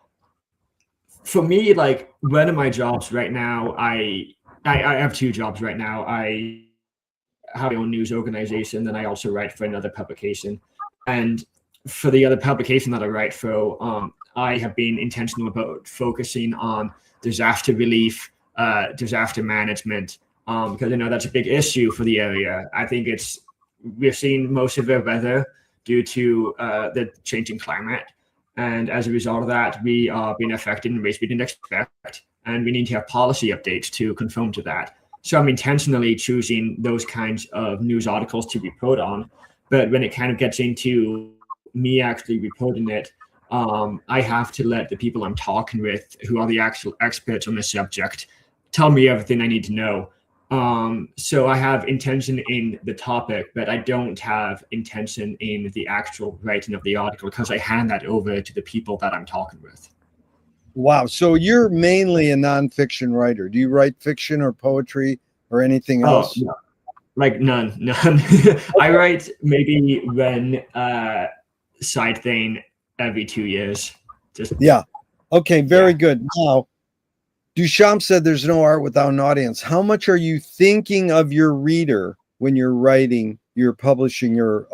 for me, like one of my jobs right now, I have two jobs right now. I have my own news organization, and I also write for another publication. And for the other publication that I write for, I have been intentional about focusing on disaster relief, disaster management, because I know that's a big issue for the area. I think we're seeing most of the weather due to the changing climate. And as a result of that, we are being affected in ways we didn't expect. And we need to have policy updates to conform to that. So I'm intentionally choosing those kinds of news articles to report on. But when it kind of gets into me actually reporting it, I have to let the people I'm talking with, who are the actual experts on the subject, tell me everything I need to know. So I have intention in the topic, but I don't have intention in the actual writing of the article because I hand that over to the people that I'm talking with. Wow. So you're mainly a nonfiction writer. Do you write fiction or poetry or anything else? No. Like none. I write maybe one side thing every 2 years. Okay, very good. Now, Duchamp said there's no art without an audience. How much are you thinking of your reader when you're writing, you're publishing your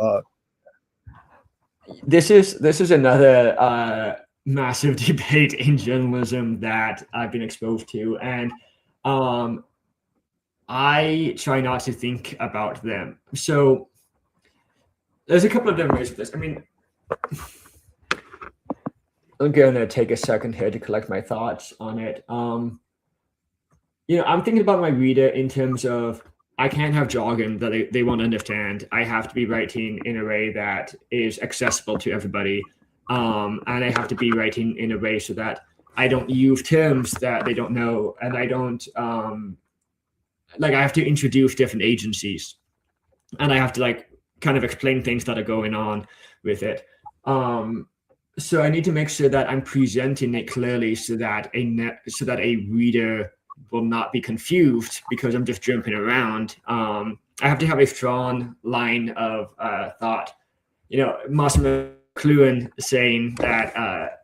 This is another massive debate in journalism that I've been exposed to, and I try not to think about them. So there's a couple of different ways of this. I mean, I'm going to take a second here to collect my thoughts on it. I'm thinking about my reader in terms of I can't have jargon that they won't understand. I have to be writing in a way that is accessible to everybody. And I have to be writing in a way so that I don't use terms that they don't know. And I don't, I have to introduce different agencies. And I have to kind of explain things that are going on with it. So I need to make sure that I'm presenting it clearly so that a reader will not be confused because I'm just jumping around. I have to have a strong line of thought. McGloin saying that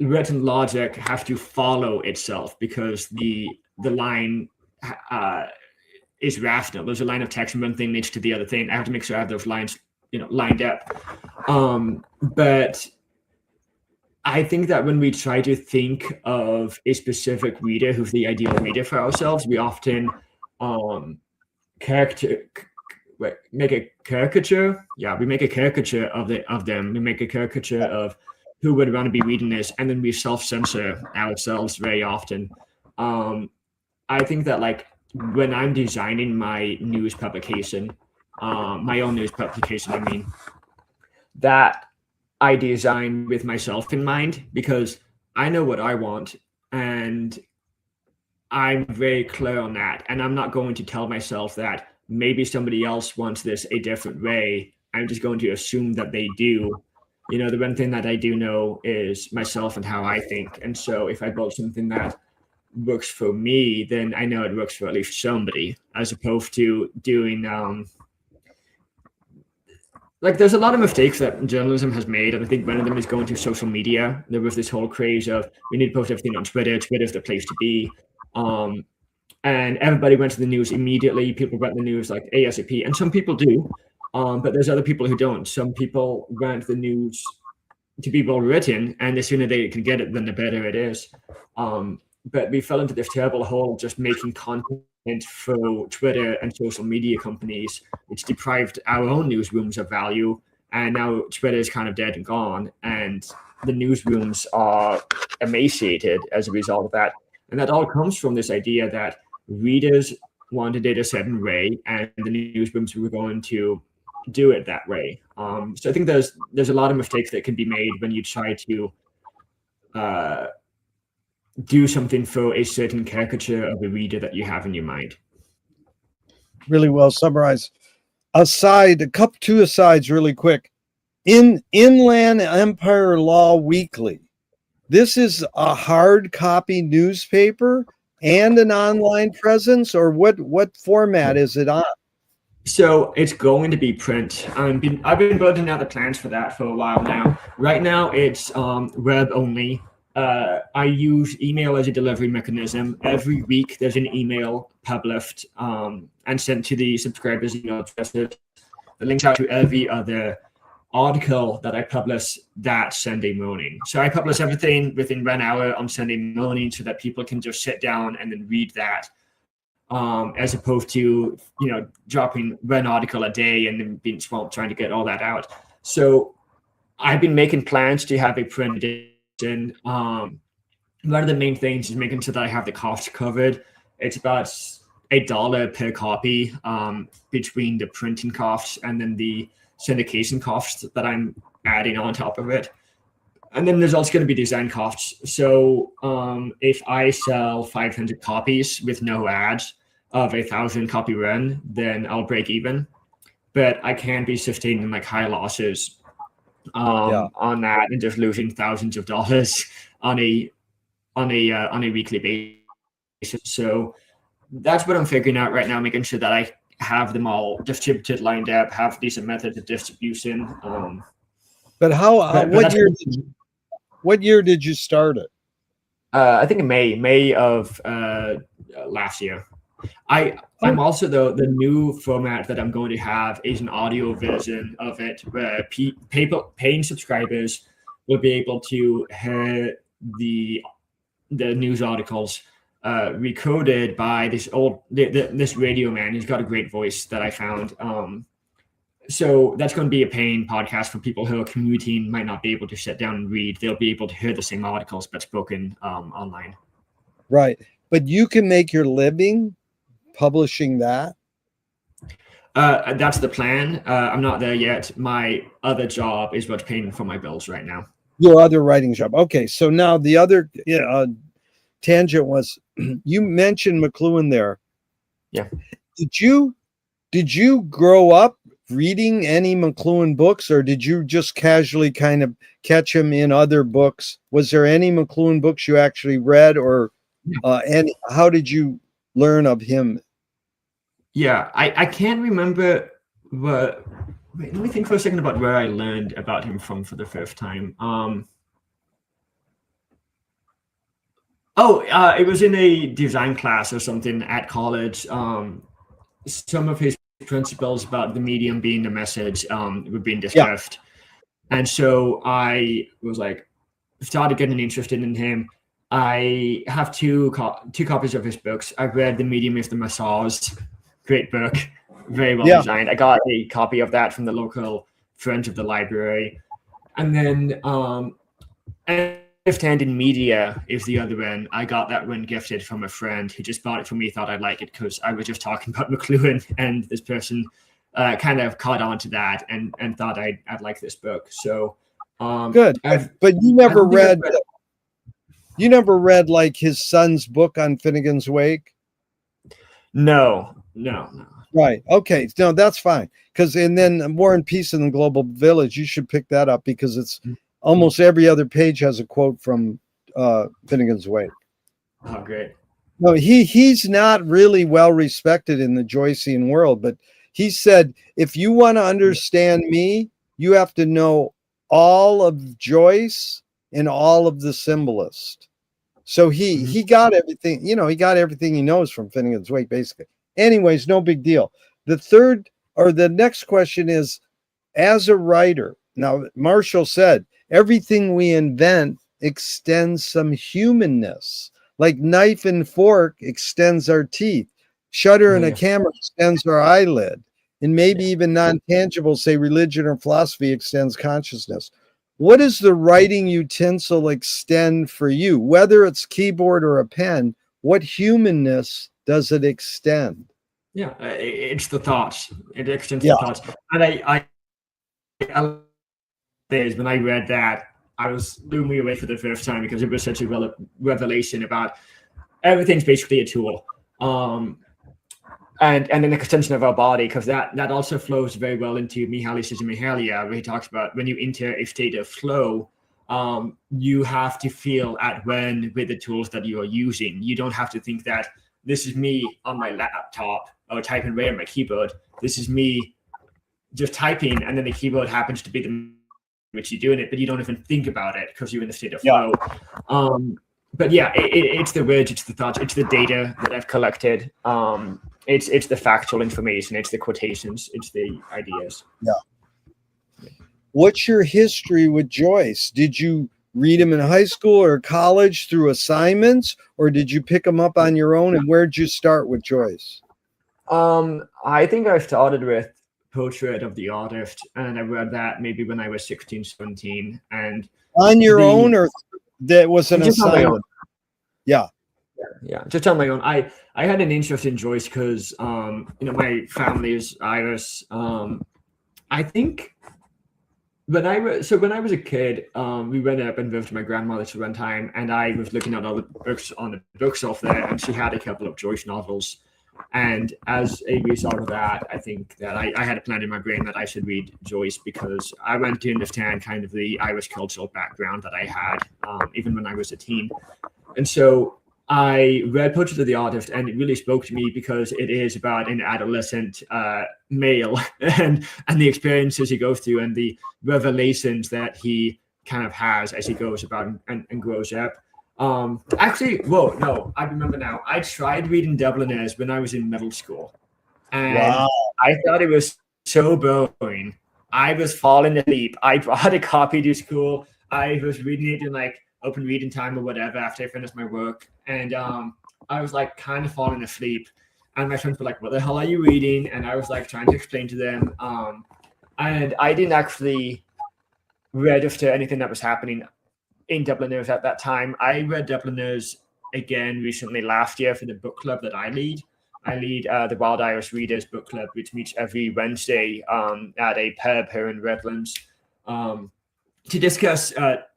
written logic has to follow itself because the line is rational. There's a line of text and one thing leads to the other thing. I have to make sure I have those lines, lined up. But I think that when we try to think of a specific reader who's the ideal reader for ourselves, we often make a caricature. Yeah, we make a caricature of them. We make a caricature of who would want to be reading this, and then we self-censor ourselves very often. I think that like when I'm designing my news publication, my own news publication, I mean, that I design with myself in mind because I know what I want and I'm very clear on that. And I'm not going to tell myself that maybe somebody else wants this a different way. I'm just going to assume that they do. You know, the one thing that I do know is myself and how I think. And so if I build something that works for me, then I know it works for at least somebody, as opposed to doing like there's a lot of mistakes that journalism has made, and I think one of them is going to social media. There was this whole craze of we need to post everything on Twitter. Twitter's the place to be. And everybody went to the news immediately. People went to the news like ASAP, and some people do, but there's other people who don't. Some people want the news to be well written, and the sooner they can get it, then the better it is. But we fell into this terrible hole just making content for Twitter and social media companies, which deprived our own newsrooms of value. And now Twitter is kind of dead and gone, and the newsrooms are emaciated as a result of that. And that all comes from this idea that readers wanted it a certain way, and the newsrooms were going to do it that way. So I think there's a lot of mistakes that can be made when you try to do something for a certain caricature of a reader that you have in your mind. Really well summarized. Two asides really quick. In Inland Empire Law Weekly, this is a hard copy newspaper and an online presence, or what format is it on? So it's going to be print. I've been building out the plans for that for a while now. Right now it's web only. I use email as a delivery mechanism. Every week there's an email published and sent to the subscribers' email addresses. The links out to every other article that I publish that Sunday morning. So I publish everything within 1 hour on Sunday morning so that people can just sit down and then read that, as opposed to, dropping one article a day and then being swamped trying to get all that out. So I've been making plans to have a print edition. One of the main things is making sure that I have the costs covered. It's about $1 per copy between the printing costs and then the syndication costs that I'm adding on top of it. And then there's also going to be design costs. So if I sell 500 copies with no ads of 1,000 copy run, then I'll break even. But I can't be sustaining like high losses on that and just losing thousands of dollars on a weekly basis. So that's what I'm figuring out right now, making sure that I have them all distributed, lined up, have decent methods of distribution. But what year did you start it? I think in May of last year. I'm also, though, the new format that I'm going to have is an audio version of it where paying subscribers will be able to hear the news articles recorded by this radio man. He's got a great voice that I found. So that's going to be a paying podcast for people who are commuting, might not be able to sit down and read. They'll be able to hear the same articles but spoken online. Right. But you can make your living publishing that? That's the plan. I'm not there yet. My other job is what's paying for my bills right now. Your other writing job. Okay. So now the other tangent was you mentioned McGloin there. Yeah. Did you grow up reading any McGloin books, or did you just casually kind of catch him in other books? Was there any McGloin books you actually read, or and how did you learn of him? Yeah, I can't remember what. Wait, let me think for a second about where I learned about him from for the first time. It was in a design class or something at college. Some of his principles about the medium being the message were being discussed. Yeah. And so I was like, started getting interested in him. I have two copies of his books. I've read The Medium is the Massage. Great book. Very well designed. I got a copy of that from the local friends of the library. And then Hand in Media is the other one. I got that one gifted from a friend who just bought it for me, thought I'd like it because I was just talking about McGloin, and this person kind of caught on to that and thought I'd like this book. So good. But you never read you never read like his son's book on Finnegan's Wake? No. Right. Okay. No, that's fine. And then War and Peace in the Global Village, you should pick that up because it's almost every other page has a quote from Finnegan's Wake. Oh, great. No, he's not really well respected in the Joycean world, but he said, if you want to understand me, you have to know all of Joyce and all of the Symbolist. So he got everything, he got everything he knows from Finnegan's Wake, basically. Anyways, no big deal. The next question is, as a writer, now Marshall said, everything we invent extends some humanness, like knife and fork extends our teeth, shutter and a camera extends our eyelid, and maybe even non-tangible, say religion or philosophy, extends consciousness. What does the writing utensil extend for you? Whether it's keyboard or a pen, what humanness does it extend? Yeah, it's the thoughts. It extends the thoughts. And I when I read that, I was blew me away for the first time because it was such a revelation about everything's basically a tool. And an extension of our body, because that also flows very well into Mihaly Csikszentmihalyi, where he talks about when you enter a state of flow, you have to feel at when with the tools that you are using. You don't have to think that this is me on my laptop or typing away on my keyboard. This is me just typing, and then the keyboard happens to be the which you're doing it, but you don't even think about it because you're in the state of flow. But yeah, it's the words, it's the thoughts, it's the data that I've collected. It's the factual information, it's the quotations, it's the ideas. Yeah. What's your history with Joyce? Did you read him in high school or college through assignments, or did you pick him up on your own? And where'd you start with Joyce? I think I started with Portrait of the Artist, and I read that maybe when I was 16, 17. And on your own, or that was an assignment? Yeah, just on my own. I had an interest in Joyce because my family is Irish. I think when I was a kid, we went up and lived with my grandmother for one time, and I was looking at all the books on the bookshelf there, and she had a couple of Joyce novels. And as a result of that, I think that I had a plan in my brain that I should read Joyce because I went to understand kind of the Irish cultural background that I had, even when I was a teen. And so I read Portrait of the Artist, and it really spoke to me because it is about an adolescent male and the experiences he goes through and the revelations that he kind of has as he goes about and grows up. I remember now. I tried reading Dubliners when I was in middle school, and I thought it was so boring. I was falling asleep. I brought a copy to school. I was reading it in like open reading time or whatever after I finished my work, and I was like kind of falling asleep. And my friends were like, "What the hell are you reading?" And I was like trying to explain to them, and I didn't actually register anything that was happening in Dubliners at that time. I read Dubliners again recently last year for the book club that I lead. I lead the Wild Irish Readers Book Club, which meets every Wednesday at a pub here in Redlands to discuss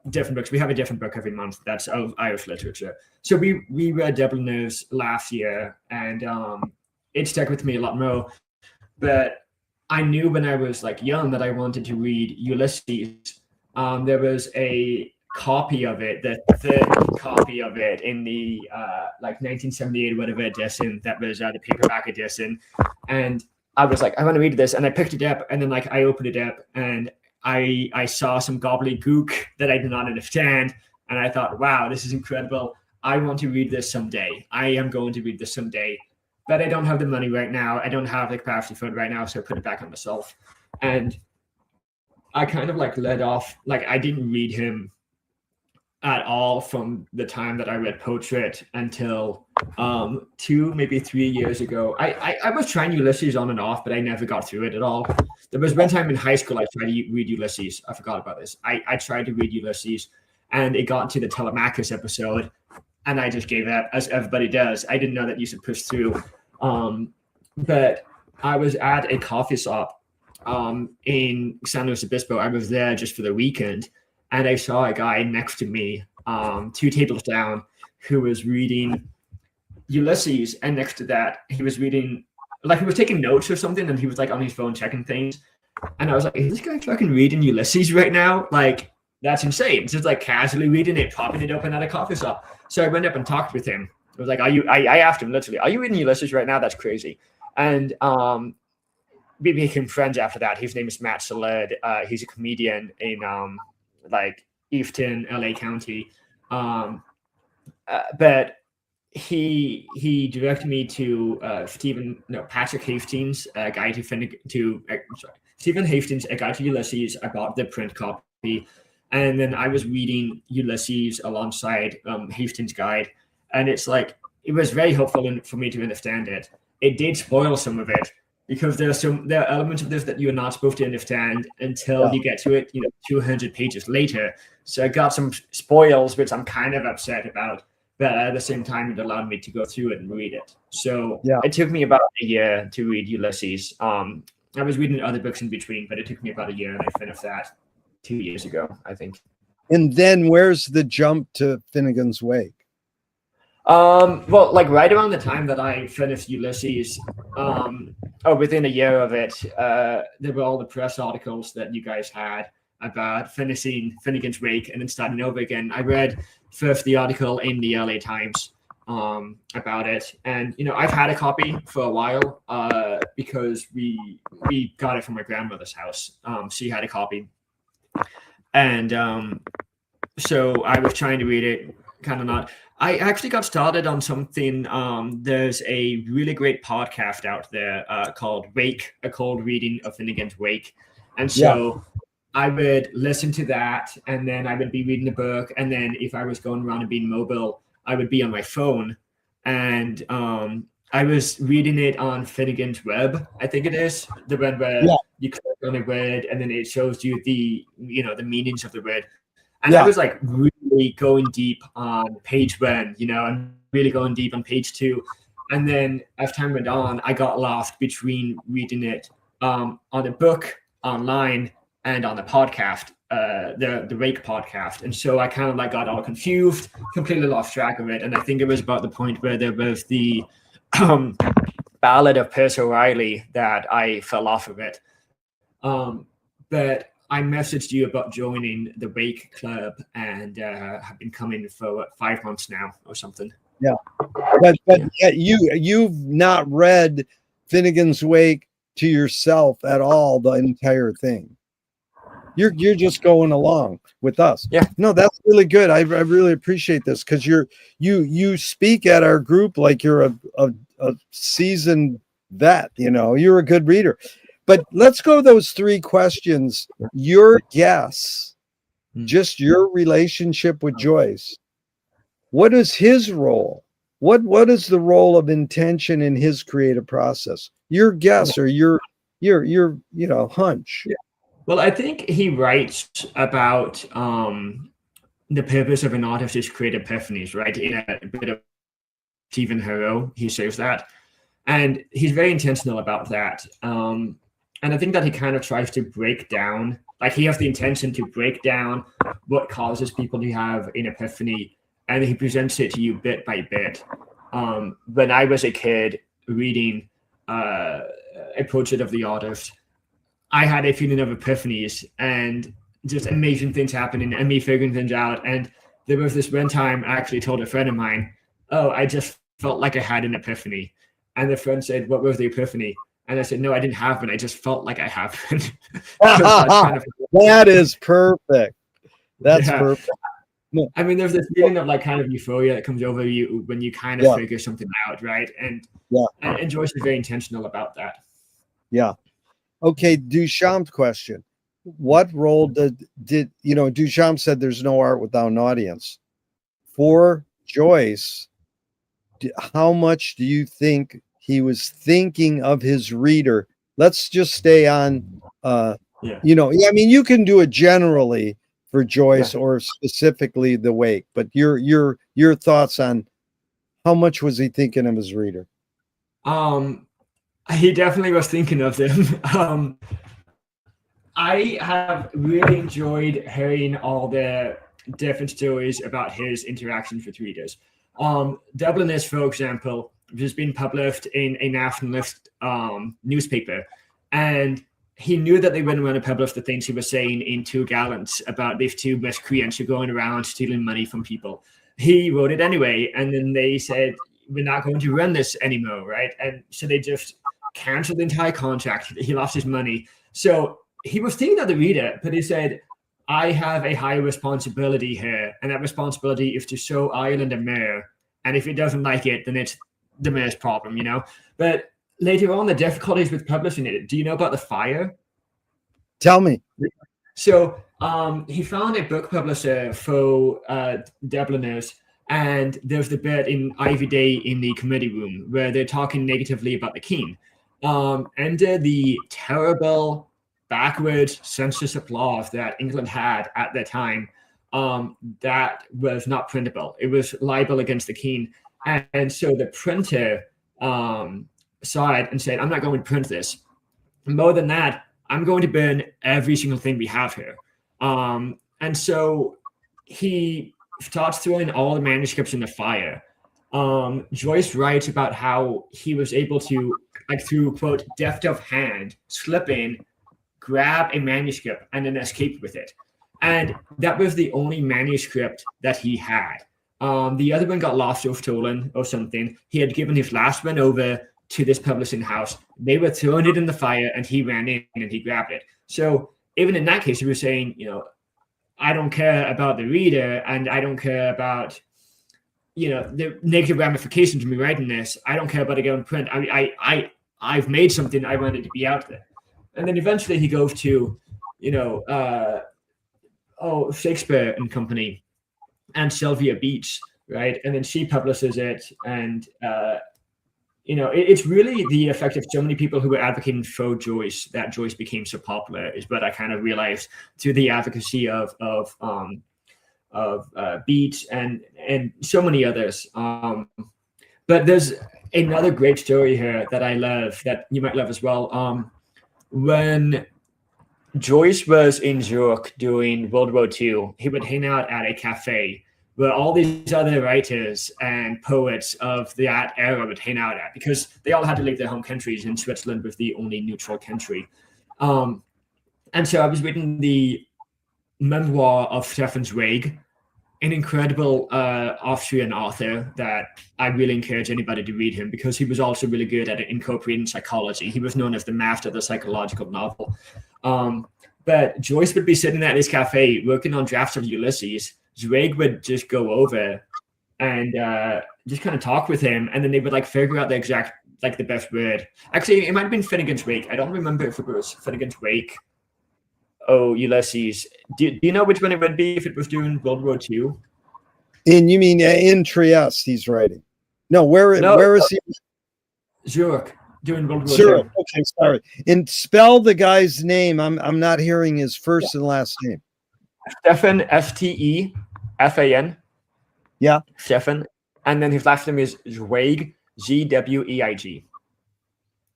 different books. We have a different book every month that's of Irish literature. So we read Dubliners last year, and it stuck with me a lot more. But I knew when I was like young that I wanted to read Ulysses. There was a copy of it, the third copy of it in the 1978 whatever edition that was the paperback edition, and I was like, I want to read this, and I picked it up, and then I opened it up, and I saw some gobbledygook that I did not understand, and I thought, wow, this is incredible. I want to read this someday. I am going to read this someday, but I don't have the money right now. I don't have the capacity for it right now, so I put it back on the shelf, and I kind of led off. I didn't read him at all from the time that I read Portrait until 2, maybe 3 years ago. I was trying Ulysses on and off, but I never got through it at all. There was one time in high school I tried to read Ulysses. I forgot about this. I tried to read Ulysses, and it got to the Telemachus episode, and I just gave up, as everybody does. I didn't know that you should push through. But I was at a coffee shop in San Luis Obispo. I was there just for the weekend, and I saw a guy next to me, 2 tables down, who was reading Ulysses, and next to that, he was reading, like he was taking notes or something, and he was like on his phone checking things. And I was like, is this guy fucking reading Ulysses right now? Like, that's insane. Just like casually reading it, popping it open at a coffee shop. So I went up and talked with him. I was like, I asked him literally, are you reading Ulysses right now? That's crazy. And we became friends after that. His name is Matt Salad. He's a comedian in like Easton, LA County. But he directed me to Patrick Hastings, a guide Stephen Hastings, a guide to Ulysses. I bought the print copy, and then I was reading Ulysses alongside Hastings' guide, and it's like it was very helpful for me to understand it. It did spoil some of it because there are elements of this that you're not supposed to understand until you get to it, 200 pages later. So I got some spoils, which I'm kind of upset about. But at the same time, it allowed me to go through it and read it. So it took me about a year to read Ulysses. I was reading other books in between, but it took me about a year, and I finished that 2 years ago, I think. And then where's the jump to Finnegan's Wake? Well, like right around the time that I finished Ulysses, within a year of it, there were all the press articles that you guys had about finishing Finnegan's Wake and then starting over again. I read first the article in the LA Times about it, and I've had a copy for a while because we got it from my grandmother's house. She had a copy, and so I was trying to read it, kind of not. I actually got started on something. There's a really great podcast out there called Wake, a cold reading of Finnegan's Wake, and so I would listen to that, and then I would be reading the book, and then if I was going around and being mobile, I would be on my phone, and I was reading it on Finnegan's Web, I think it is, the web where you click on a word, and then it shows you the meanings of the word. And I was like really going deep on page 1, and really going deep on page 2. And then as time went on, I got lost between reading it on a book online and on the podcast, the Wake podcast. And so I kind of like got all confused, completely lost track of it. And I think it was about the point where there was the Ballad of Percy O'Reilly that I fell off of it. But I messaged you about joining the Wake Club, and have been coming for 5 months now or something. Yeah, but you've not read Finnegan's Wake to yourself at all, the entire thing. You're just going along with us. Yeah. No, that's really good. I really appreciate this because you speak at our group like you're a seasoned vet. You're a good reader. But let's go those 3 questions. Your guess, just your relationship with Joyce. What is his role? What is the role of intention in his creative process? Your guess or your hunch. Yeah. Well, I think he writes about the purpose of an artist is create epiphanies, right? In a bit of Stephen Hero, he says that. And he's very intentional about that. And I think that he kind of tries to break down, like he has the intention to break down what causes people to have an epiphany, and he presents it to you bit by bit. When I was a kid reading A Portrait of the Artist, I had a feeling of epiphanies and just amazing things happening and me figuring things out. And there was this one time I actually told a friend of mine, I just felt like I had an epiphany. And the friend said, what was the epiphany? And I said, no, I didn't have one. I just felt like I have one. That is perfect. That's perfect. No. I mean, there's this feeling of like kind of euphoria that comes over you when you kind of figure something out, right? And Joyce is very intentional about that. Yeah. Okay, Duchamp's question. What role did Duchamp said there's no art without an audience. For Joyce, how much do you think he was thinking of his reader? Let's just stay on, I mean, you can do it generally, for Joyce, or specifically The Wake. But your thoughts on how much was he thinking of his reader? He definitely was thinking of them. I have really enjoyed hearing all the different stories about his interactions with readers. Dubliners, for example, has been published in a nationalist newspaper, and he knew that they wouldn't want to publish the things he was saying in Two Gallants about these two miscreants who are going around stealing money from people. He wrote it anyway, and then they said, we're not going to run this anymore, right? And so they just canceled the entire contract. He lost his money. So he was thinking of the reader, but he said, I have a high responsibility here, and that responsibility is to show Ireland a mirror. And if it doesn't like it, then it's the mayor's problem, you know? But later on, the difficulties with publishing it. Do you know about the fire? Tell me. So he found a book publisher for Dubliners, and there's the bit in Ivy Day in the committee room where they're talking negatively about the king. Under the terrible, backwards censorship laws that England had at the time, that was not printable. It was libel against the king. And so the printer saw it and said, I'm not going to print this. More than that, I'm going to burn every single thing we have here. And so he starts throwing all the manuscripts in the fire. Joyce writes about how he was able to, like through, quote, deft of hand, slip in, grab a manuscript, and then escape with it. And that was the only manuscript that he had. The other one got lost or stolen or something. He had given his last one over to this publishing house. They were throwing it in the fire, and he ran in and he grabbed it. So even in that case, he was saying, you know, I don't care about the reader, and I don't care about, you know, the negative ramifications of me writing this. I don't care about it going print. I've made something. I wanted to be out there. And then eventually he goes to, you know, Shakespeare and Company and Sylvia Beach, right? And then she publishes it. And, you know, it's really the effect of so many people who were advocating for Joyce that Joyce became so popular is what I kind of realized through the advocacy of Beach and so many others. But there's another great story here that I love that you might love as well. When Joyce was in Zurich during World War II, he would hang out at a cafe where all these other writers and poets of that era would hang out at, because they all had to leave their home countries, and Switzerland was the only neutral country. And so I was reading the memoir of Stefan Zweig, an incredible Austrian author that I really encourage anybody to read him, because he was also really good at incorporating psychology. He was known as the master of the psychological novel. But Joyce would be sitting at his cafe working on drafts of Ulysses. Zweig would just go over and just kind of talk with him, and then they would like figure out the exact, like the best word. Actually, it might have been Finnegan's Wake. I don't remember if it was Finnegan's Wake. Oh, Ulysses. Do you know which one it would be if it was during World War II? And you mean in Trieste he's writing? No, where is he? Zurich, during World War Zurich. II. Okay, sorry. And spell the guy's name. I'm not hearing his first and last name. Stefan, Stefan. Yeah. Stefan. And then his last name is Zweig, Zweig.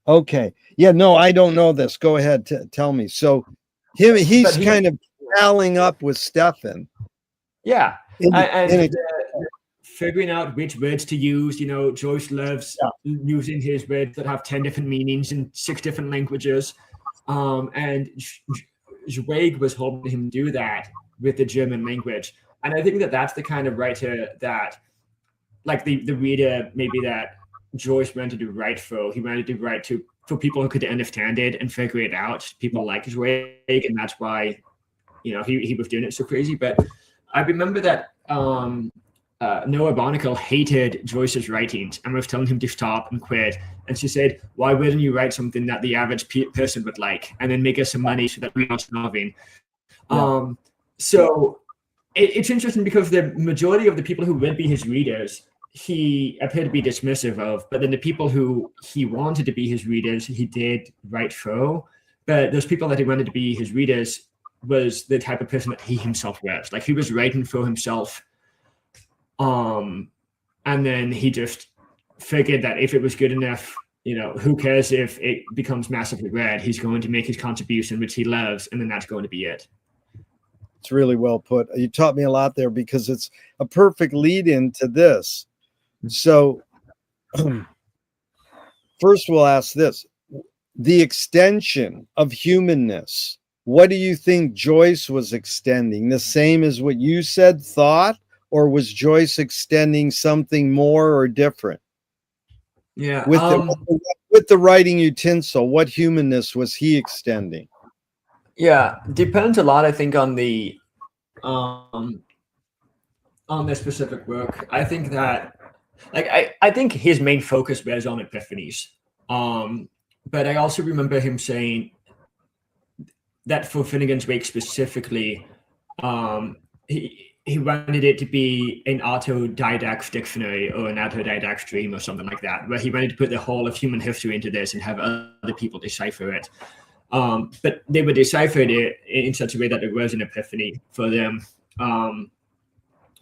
Okay. Yeah, no, I don't know this. Go ahead. Tell me. So he's kind of palling up with Stefan. Yeah. And figuring out which words to use. You know, Joyce loves using his words that have 10 different meanings in 6 different languages. And Zweig was helping him do that with the German language. And I think that that's the kind of writer that, like the reader maybe that Joyce wanted to write for. He wanted to write for people who could understand it and figure it out. People like Zweig, and that's why, you know, he was doing it so crazy. But I remember that Noah Barnacle hated Joyce's writings and was telling him to stop and quit. And she said, why wouldn't you write something that the average person would like and then make us some money so that we're not starving? Yeah. So it's interesting because the majority of the people who would be his readers, he appeared to be dismissive of, but then the people who he wanted to be his readers, he did write for. But those people that he wanted to be his readers, was the type of person that he himself was. Like, he was writing for himself. And then he just figured that if it was good enough, who cares if it becomes massively read? He's going to make his contribution, which he loves, and then that's going to be it. It's really well put. You taught me a lot there, because it's a perfect lead into this. So first we'll ask this. The extension of humanness. What do you think Joyce was extending? The same as what you said, thought, or was Joyce extending something more or different? Yeah. With the writing utensil, what humanness was he extending? Yeah, depends a lot, I think, on the specific work. I think that, I think his main focus was on epiphanies. But I also remember him saying that for Finnegan's Wake specifically, he wanted it to be an autodidact dictionary or an autodidact stream or something like that, where he wanted to put the whole of human history into this and have other people decipher it. But they would decipher it in such a way that it was an epiphany for them.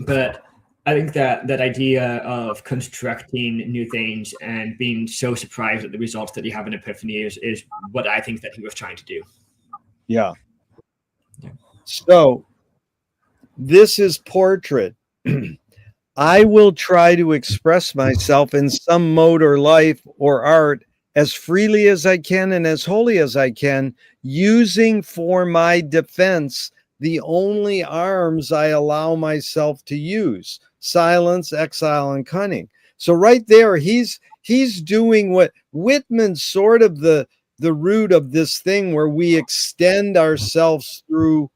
But I think that idea of constructing new things and being so surprised at the results that you have an epiphany is what I think that he was trying to do. Yeah. So this is portrait. I will try to express myself in some mode or life or art as freely as I can and as wholly as I can, using for my defense the only arms I allow myself to use: silence, exile, and cunning. So right there, he's doing what Whitman's sort of the root of this thing, where we extend ourselves through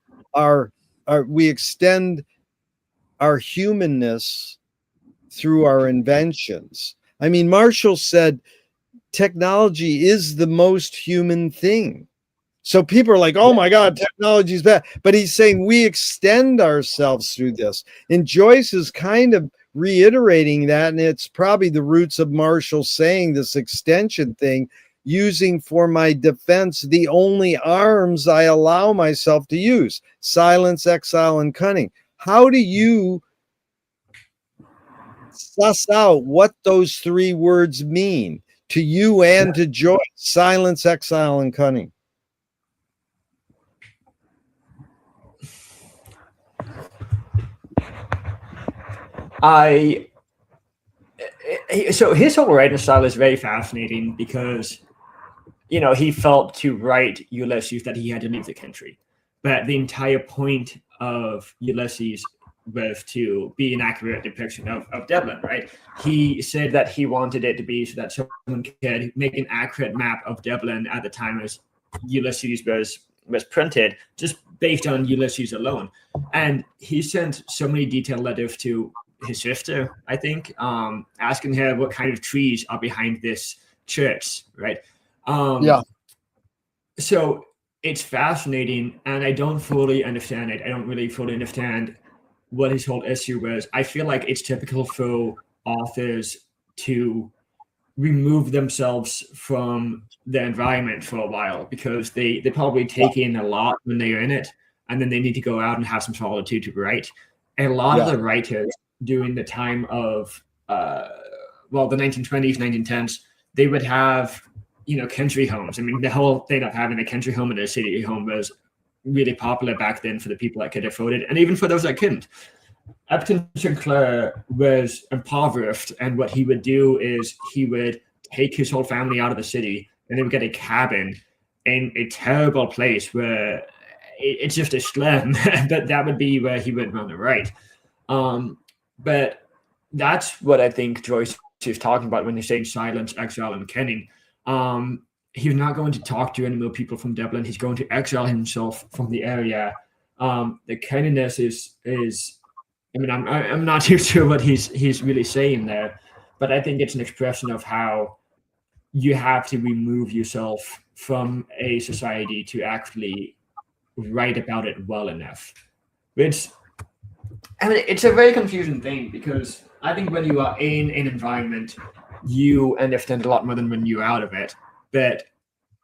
we extend our humanness through our inventions. I mean, Marshall said technology is the most human thing. So people are like, oh my God, technology is bad. But he's saying we extend ourselves through this. And Joyce is kind of reiterating that. And it's probably the roots of Marshall saying this extension thing, using for my defense the only arms I allow myself to use: silence, exile, and cunning. How do you suss out what those three words mean to you and to Joyce? Silence, exile, and cunning. So his whole writing style is very fascinating, because he felt to write Ulysses that he had to leave the country, but the entire point of Ulysses was to be an accurate depiction of Dublin, right? He said that he wanted it to be so that someone could make an accurate map of Dublin at the time as Ulysses was printed, just based on Ulysses alone. And he sent so many detailed letters to his sister, I think, asking her what kind of trees are behind this church, right? So it's fascinating, and I don't fully understand it. I don't really fully understand what his whole issue was. I feel like it's typical for authors to remove themselves from the environment for a while, because they probably take in a lot when they're in it, and then they need to go out and have some solitude to write. And a lot of the writers during the time of the 1920s, 1910s, they would have country homes. I mean, the whole thing of having a country home and a city home was really popular back then for the people that could afford it, and even for those that couldn't. Upton Sinclair was impoverished, and what he would do is he would take his whole family out of the city, and they would get a cabin in a terrible place where it's just a slum, but that would be where he would run to write. But that's what I think Joyce is talking about when he's saying silence, exile, and cunning. He's not going to talk to any more people from Dublin. He's going to exile himself from the area. The cunningness is I mean, I'm not too sure what he's really saying there, but I think it's an expression of how you have to remove yourself from a society to actually write about it well enough. Which, I mean, it's a very confusing thing, because I think when you are in an environment, you understand a lot more than when you're out of it. But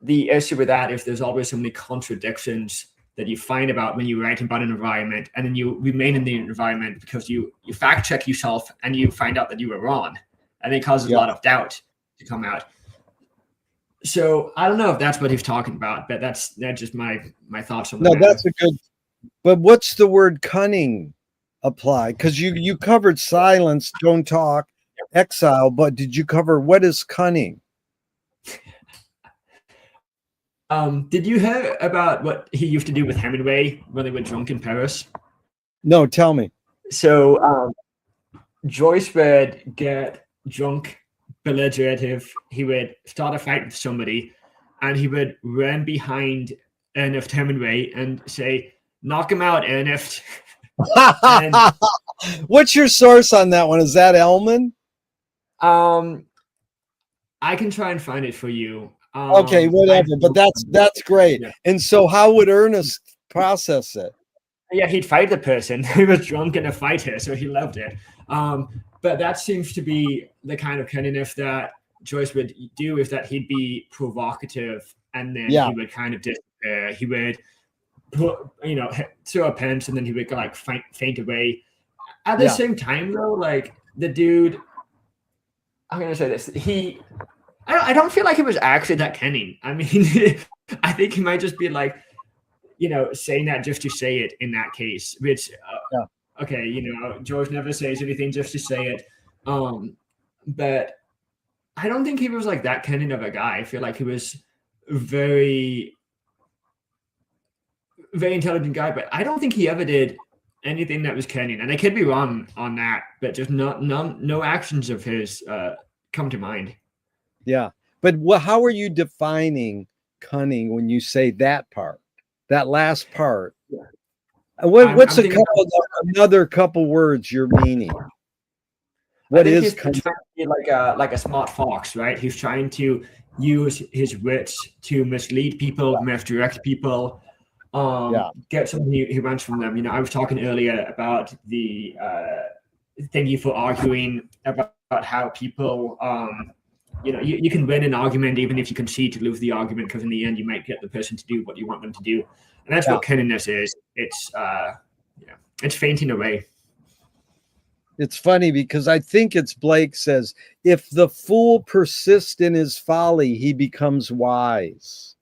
the issue with that is there's always so many contradictions that you find about when you write about an environment, and then you remain in the environment because you fact check yourself and you find out that you were wrong, and it causes a lot of doubt to come out. So I don't know if that's what he's talking about, but that's just my thoughts on that. No, that's a good. But what's the word cunning apply? Because you covered silence, don't talk, exile, but did you cover what is cunning? Did you hear about what he used to do with Hemingway when they were drunk in Paris? No, tell me. So Joyce would get drunk, belligerent. He would start a fight with somebody, and he would run behind Ernest Hemingway and say, "Knock him out, Ernest." And, what's your source on that one? Is that Ellman? I can try and find it for you. Okay, whatever. But that's great. Yeah. And so, how would Ernest process it? Yeah, he'd fight the person who was drunk in a fighter, so he loved it. But that seems to be the kind of cunningness that Joyce would do, is that he'd be provocative, and then he would kind of disappear. He would throw a punch, and then he would like faint away. At the same time, though, like the dude, I'm gonna say this, I don't feel like he was actually that cunning. I mean, I think he might just be like, saying that just to say it in that case, which, okay, George never says anything just to say it. But I don't think he was like that cunning of a guy. I feel like he was very, very intelligent guy, but I don't think he ever did anything that was cunning. And I could be wrong on that, but just no actions of his come to mind. Yeah. But how are you defining cunning when you say that part, that last part? Yeah. What's another couple words you're meaning? What is cunning? Like a smart fox, right? He's trying to use his wits to mislead people, misdirect people, get something he wants from them. I was talking earlier about the thingy for arguing about how people you can win an argument even if you concede to lose the argument, because in the end you might get the person to do what you want them to do, and that's what cunningness is. It's fainting away. It's funny because I think it's Blake says, if the fool persists in his folly, he becomes wise.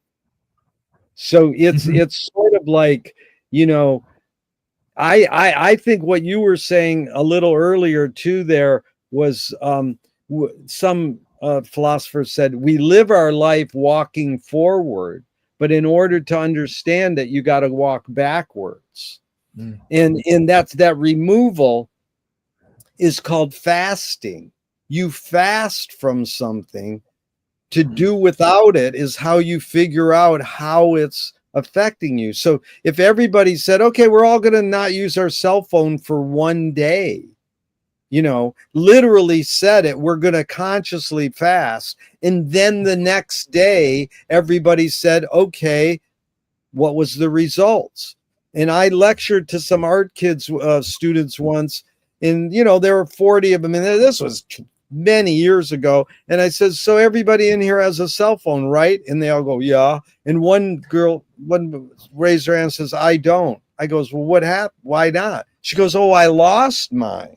So it's sort of like, I think what you were saying a little earlier too there was some philosopher said, we live our life walking forward, but in order to understand it, you got to walk backwards. And that removal is called fasting. You fast from something. To do without it is how you figure out how it's affecting you. So if everybody said, okay, we're all going to not use our cell phone for one day, literally said it, we're going to consciously fast. And then the next day, everybody said, okay, what was the results? And I lectured to some art kids, students once, and, there were 40 of them. And this was many years ago. And I said, so everybody in here has a cell phone, right? And they all go, yeah. And one raised her hand and says, I don't. I goes, well, what happened? Why not? She goes, oh, I lost mine.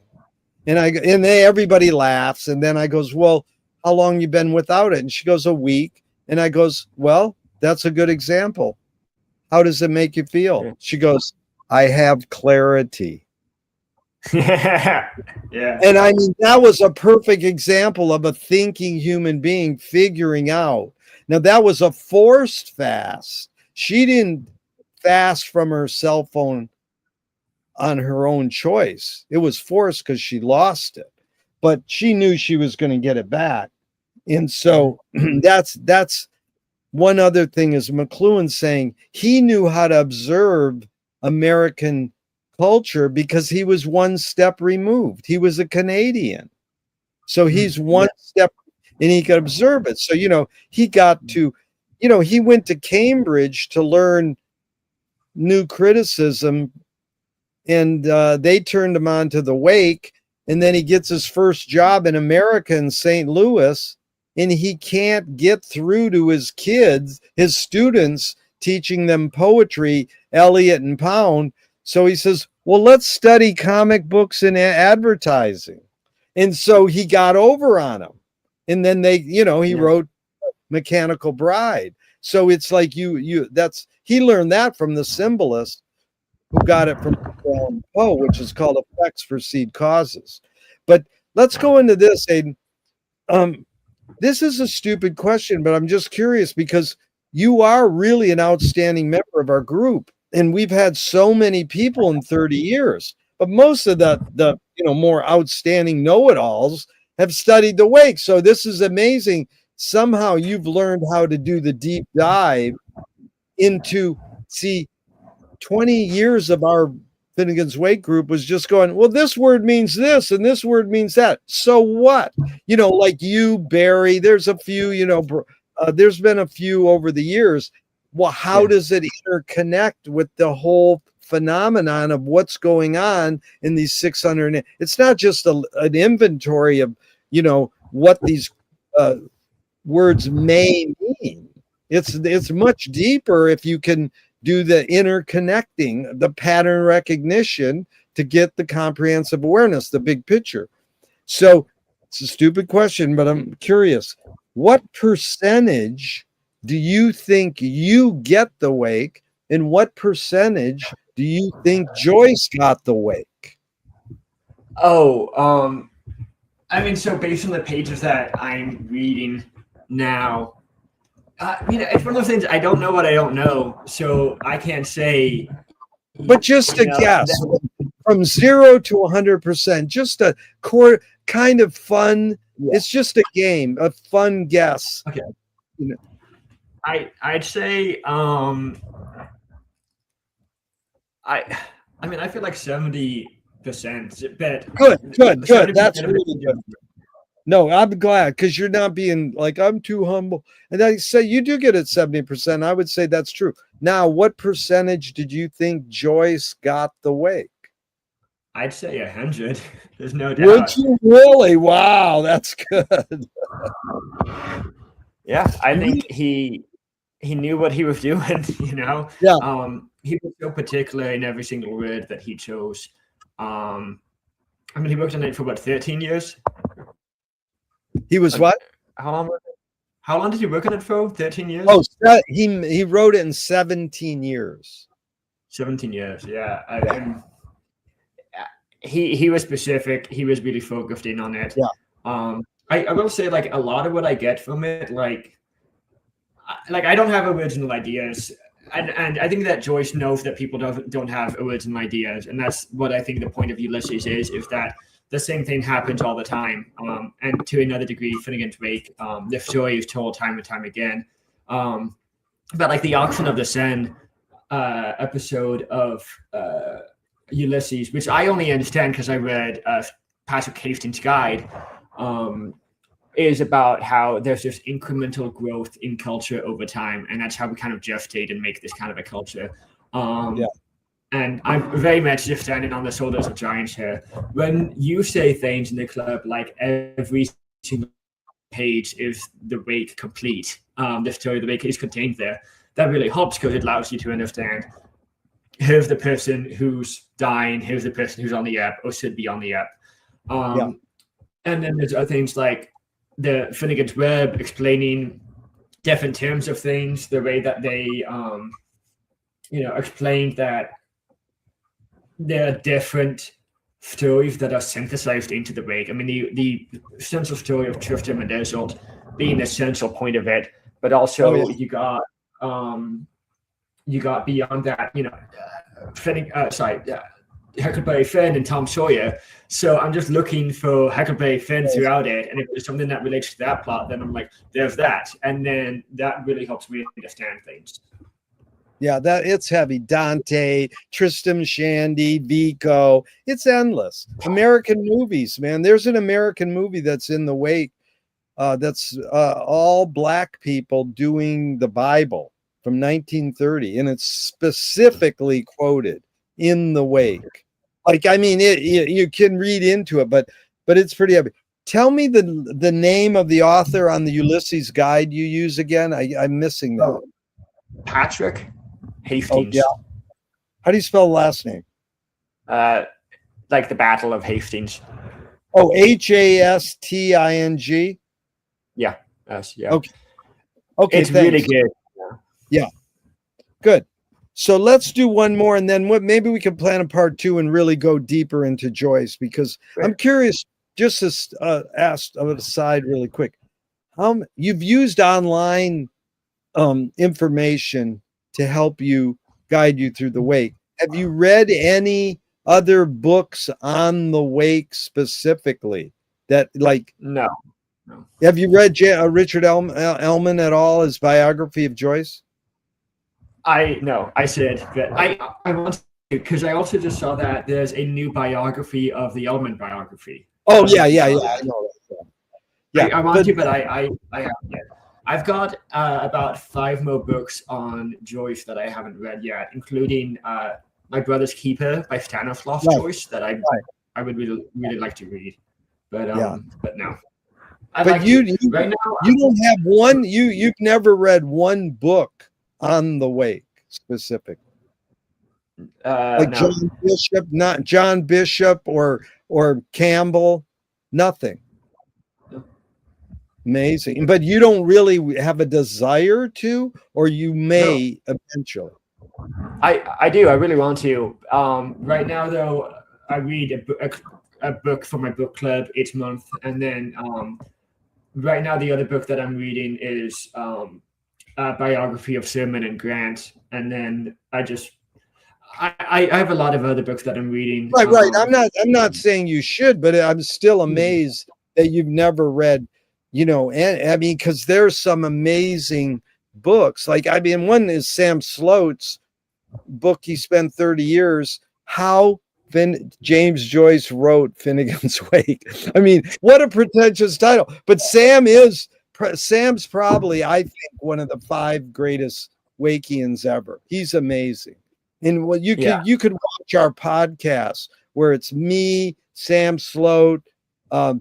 And everybody laughs. And then I goes, well, how long you been without it? And she goes, a week. And I goes, well, that's a good example. How does it make you feel? She goes, I have clarity. Yeah. And I mean, that was a perfect example of a thinking human being figuring out. Now, that was a forced fast. She didn't fast from her cell phone on her own choice. It was forced because she lost it, but she knew she was going to get it back. And so that's one other thing is McGloin saying he knew how to observe American culture because he was one step removed. He was a Canadian. So he's one step and he could observe it. So, he got to, he went to Cambridge to learn new criticism, and they turned him on to the Wake. And then he gets his first job in America in St. Louis, and he can't get through to his kids, his students, teaching them poetry, Eliot and Pound. So he says, well, let's study comic books and advertising. And so he got over on them. And then he wrote Mechanical Bride. So it's like he learned that from the symbolist who got it from Poe, which is called Effects Precede Causes. But let's go into this, Aidan. This is a stupid question, but I'm just curious because you are really an outstanding member of our group, and we've had so many people in 30 years. But most of the more outstanding know-it-alls have studied the wake. So this is amazing. Somehow you've learned how to do the deep dive into 20 years of our Finnegan's Wake group was just going, well, this word means this and this word means that. So what? Like you, Barry, there's a few, there's been a few over the years. Well, how does it interconnect with the whole phenomenon of what's going on in these 600? It's not just an inventory of, what these words may mean. It's much deeper if you can do the interconnecting, the pattern recognition to get the comprehensive awareness, the big picture. So it's a stupid question, but I'm curious. What percentage do you think you get the wake, and what percentage do you think Joyce got the wake? So based on the pages that I'm reading now, it's one of those things. I don't know what I don't know, so I can't say. But just a guess, from 0 to 100%, just a core kind of fun. Yeah. It's just a game, a fun guess. Okay. I'd say I feel like 70%, but good. That's really good. No, I'm glad because you're not being like, I'm too humble. And I say you do get it 70%. I would say that's true. Now, what percentage did you think Joyce got the wake? I'd say 100. There's no doubt. Would you really? Wow, that's good. Yeah, I think he knew what he was doing, Yeah. He was so particular in every single word that he chose. He worked on it for 13 years? He was what? How long did he work on it for? 13 years? Oh, he wrote it in 17 years. 17 years, yeah. He was specific. He was really focused in on it. Yeah. I will say, like, a lot of what I get from it, like I don't have original ideas. And I think that Joyce knows that people don't have original ideas. And that's what I think the point of Ulysses is that the same thing happens all the time. And to another degree, Finnegan's Wake, the story is told time and time again. But like the Auction of the Seine episode of Ulysses, which I only understand because I read Patrick Hastings' guide, is about how there's just incremental growth in culture over time. And that's how we kind of gestate and make this kind of a culture. And I'm very much just standing on the shoulders of giants here. When you say things in the club like every single page is the wake complete, the story of the wake is contained there, that really helps because it allows you to understand here's the person who's dying, here's the person who's on the app or should be on the app. And then there's other things like the Finnegan's Web explaining different terms of things, the way that they explained that there are different stories that are synthesized into the wake. I mean, the central story of Tristram and Isolde being the central point of it, but also you got beyond that, Huckleberry Finn and Tom Sawyer. So I'm just looking for Huckleberry Finn throughout it, and if there's something that relates to that plot, then I'm like, there's that, and then that really helps me understand things. Yeah, that it's heavy. Dante, Tristram Shandy, Vico. It's endless. American movies, man. There's an American movie that's in the wake. That's all Black people doing the Bible from 1930, and it's specifically quoted in the wake. Like, I mean, you can read into it, but it's pretty heavy. Tell me the name of the author on the Ulysses guide you use again. I'm missing that. Patrick Oh, Hastings. yeah. How do you spell the last name? Like the Battle of Hastings. Oh, Hasting. Yeah. Yeah. Okay. Okay, It's thanks. really good. Yeah. Good. So let's do one more, and then maybe we can plan a part 2 and really go deeper into Joyce, because I'm curious, just to ask of an aside really quick. You've used online information to help you guide you through the wake. Have you read any other books on the wake specifically that, like, No. have you read Richard Ellman at all, his biography of Joyce? I said that I want to, because I also just saw that there's a new biography of the Ellman biography. Oh, yeah. I know that. Yeah, I want to, but I haven't yet. I've got about 5 more books on Joyce that I haven't read yet, including My Brother's Keeper by Stanislav Joyce that I would really like to read. But no. But you don't have one. You've never read one book on the wake specifically. Like no. John Bishop, not John Bishop or Campbell, nothing. Amazing. But you don't really have a desire to, or you may eventually. I do. I really want to. Right now, though, I read a book for my book club each month, and then right now the other book that I'm reading is a biography of Sermon and Grant, and then I have a lot of other books that I'm reading. Right. I'm not saying you should, but I'm still amazed that you've never read. And I mean, because there's some amazing books. Like, I mean, one is Sam Sloat's book. He spent 30 years. How James Joyce wrote Finnegan's Wake. I mean, what a pretentious title. But Sam's probably, I think, one of the 5 greatest Wakeans ever. He's amazing. And what you could watch our podcast where it's me, Sam Sloat,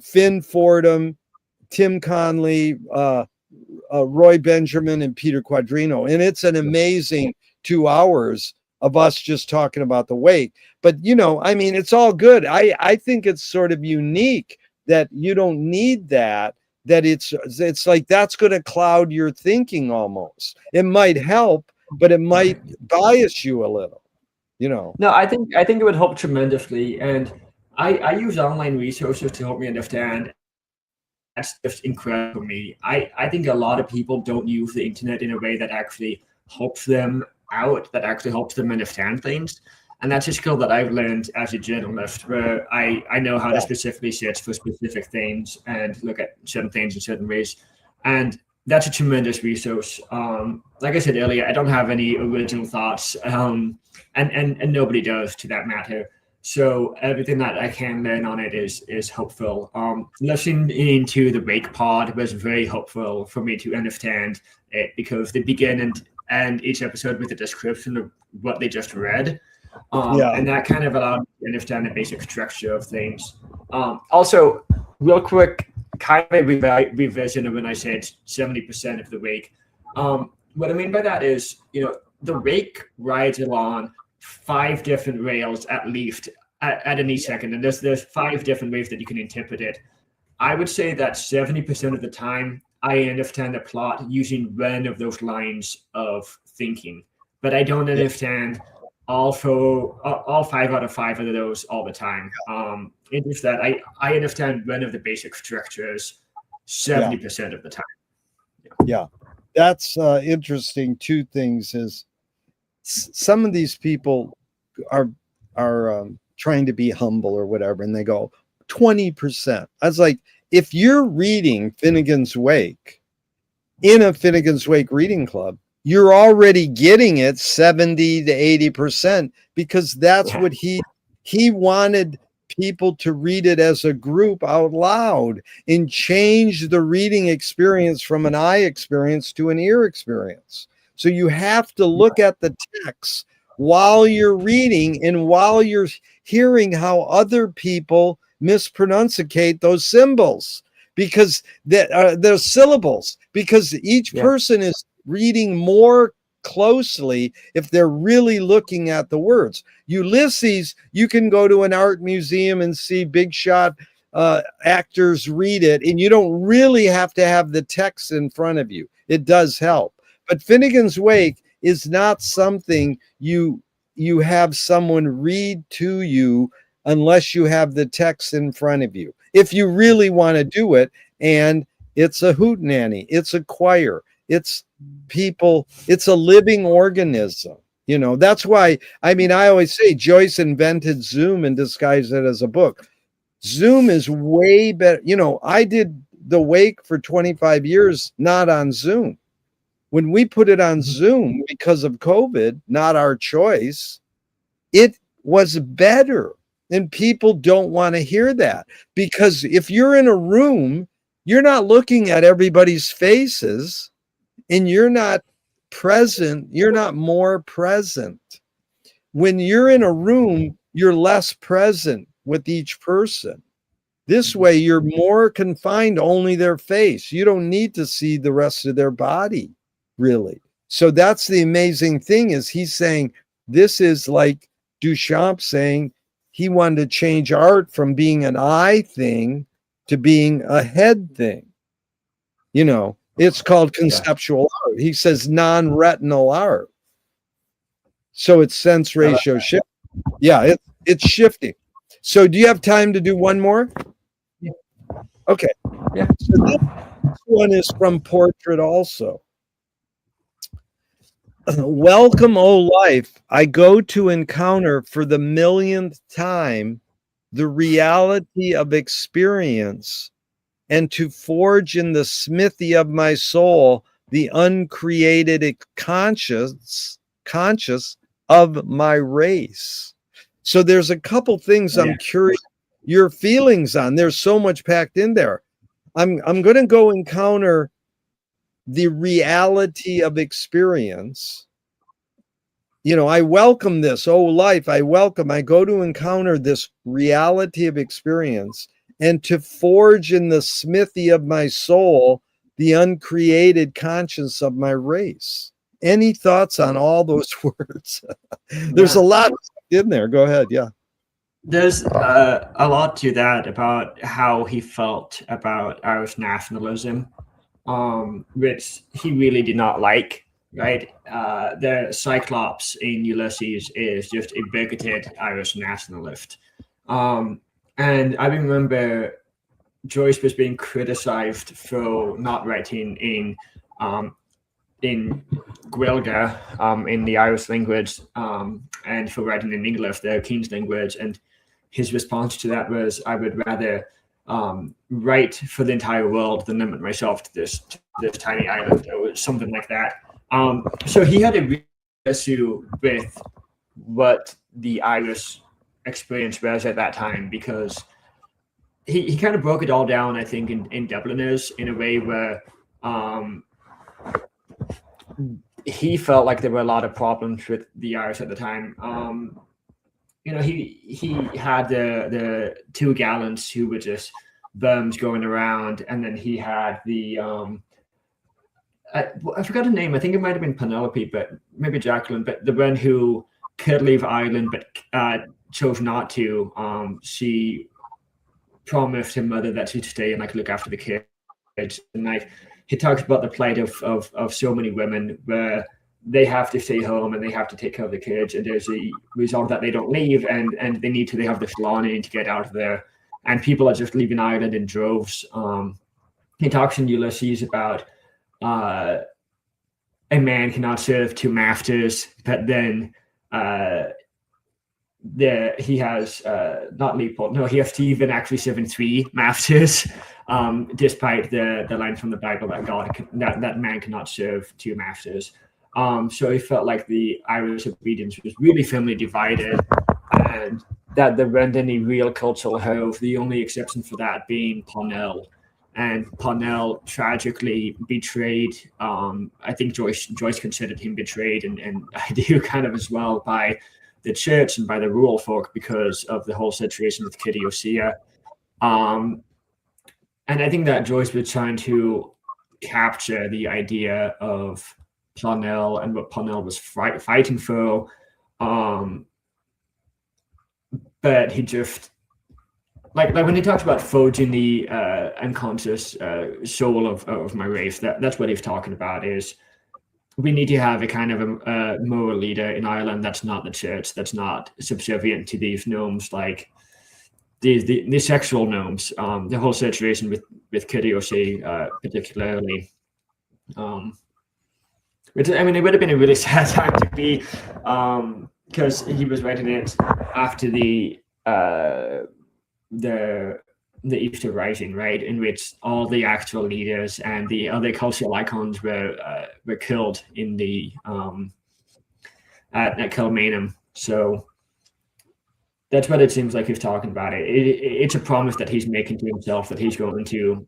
Finn Fordham, Tim Conley, Roy Benjamin, and Peter Quadrino. And it's an amazing 2 hours of us just talking about the wake. But, I mean, it's all good. I think it's sort of unique that you don't need that it's like that's going to cloud your thinking almost. It might help, but it might bias you a little, No, I think it would help tremendously. And I use online resources to help me understand. That's just incredible for me. I think a lot of people don't use the internet in a way that actually helps them out, that actually helps them understand things. And that's a skill that I've learned as a journalist, where I know how to specifically search for specific things and look at certain things in certain ways. And that's a tremendous resource. Like I said earlier, I don't have any original thoughts, and nobody does, to that matter. So everything that I can learn on it is helpful. Listening to the Wake Pod was very helpful for me to understand it, because they begin and each episode with a description of what they just read. And that kind of allowed me to understand the basic structure of things. Also, real quick, kind of a revision of when I said 70% of the wake. What I mean by that is, the wake rides along 5 different rails at least at any second, and there's 5 different ways that you can interpret it. I would say that 70% of the time I understand the plot using one of those lines of thinking, but I don't understand all 5 out of 5 of those all the time. It's just that I understand one of the basic structures 70% of the time. Yeah, that's interesting. 2 things is some of these people are trying to be humble or whatever, and they go 20%. I was like, if you're reading Finnegan's Wake in a Finnegan's Wake reading club, you're already getting it 70 to 80%, because that's what he wanted people to read it as a group out loud and change the reading experience from an eye experience to an ear experience. So you have to look at the text while you're reading and while you're hearing how other people mispronunciate those symbols, because they're syllables, because each person is reading more closely if they're really looking at the words. Ulysses, you can go to an art museum and see big shot actors read it, and you don't really have to have the text in front of you. It does help. But Finnegan's Wake is not something you have someone read to you unless you have the text in front of you. If you really want to do it, and it's a hootenanny, it's a choir, it's people, it's a living organism. You know, that's why, I mean, I always say Joyce invented Zoom and disguised it as a book. Zoom is way better. You know, I did the Wake for 25 years, not on Zoom. When we put it on Zoom because of COVID, not our choice, it was better. And people don't want to hear that, because if you're in a room, you're not looking at everybody's faces, and you're not present. You're not more present. When you're in a room, you're less present with each person. This way, you're more confined to only their face. You don't need to see the rest of their body, really. So that's the amazing thing, is he's saying this is like Duchamp saying he wanted to change art from being an eye thing to being a head thing. You know, it's called conceptual art. He says non-retinal art. So it's sense ratio shift. Yeah, it's shifting. So do you have time to do one more? Yeah. Okay. Yeah. So this one is from Portrait also. Welcome, O life. I go to encounter for the millionth time the reality of experience, and to forge in the smithy of my soul the uncreated conscious of my race. So there's a couple things I'm curious your feelings on. There's so much packed in there. I'm going to go encounter the reality of experience. You know, I welcome this. Oh, life, I go to encounter this reality of experience, and to forge in the smithy of my soul the uncreated conscience of my race. Any thoughts on all those words? There's a lot in there. Go ahead. Yeah. There's a lot to that about how he felt about Irish nationalism, which he really did not like, right? The Cyclops in Ulysses is just a bigoted Irish nationalist. And I remember Joyce was being criticized for not writing in Gaeilge, in the Irish language, and for writing in English, the King's language. And his response to that was, I would rather write for the entire world than limit myself to this tiny island, or something like that. So he had a real issue with what the Irish experience was at that time, because he kind of broke it all down, I think, in Dubliners in a way where he felt like there were a lot of problems with the Irish at the time. You know, he had the two gallants who were just bums going around, and then he had the I forgot her name. I think it might have been Penelope, but maybe Jacqueline. But the one who could leave Ireland but chose not to. She promised her mother that she'd stay and look after the kids. And he talks about the plight of so many women where they have to stay home and they have to take care of the kids, and there's a result that they don't leave, and they have this longing to get out of there, and people are just leaving Ireland in droves. He talks in Ulysses about a man cannot serve two masters, but then he has not Leopold. No, he has Stephen actually serving three masters, despite the line from the Bible that that man cannot serve two masters. So he felt like the Irish obedience was really firmly divided, and that there weren't any real cultural hove. The only exception for that being Parnell. And Parnell tragically betrayed. I think Joyce considered him betrayed, and I do kind of as well, by the church and by the rural folk because of the whole situation with Kitty Osea. And I think that Joyce was trying to capture the idea of Parnell and what Parnell was fighting for. But he just like when he talks about forging the unconscious soul of my race, that's what he's talking about. Is we need to have a kind of a moral leader in Ireland that's not the church, that's not subservient to these norms, like the sexual norms, the whole situation with Kyrgyzstan particularly. Which, I mean, it would have been a really sad time to be, because he was writing it after the Easter Rising, right, in which all the actual leaders and the other cultural icons were killed in the at Kilmainham. So that's what it seems like he's talking about. It's a promise that he's making to himself that he's going to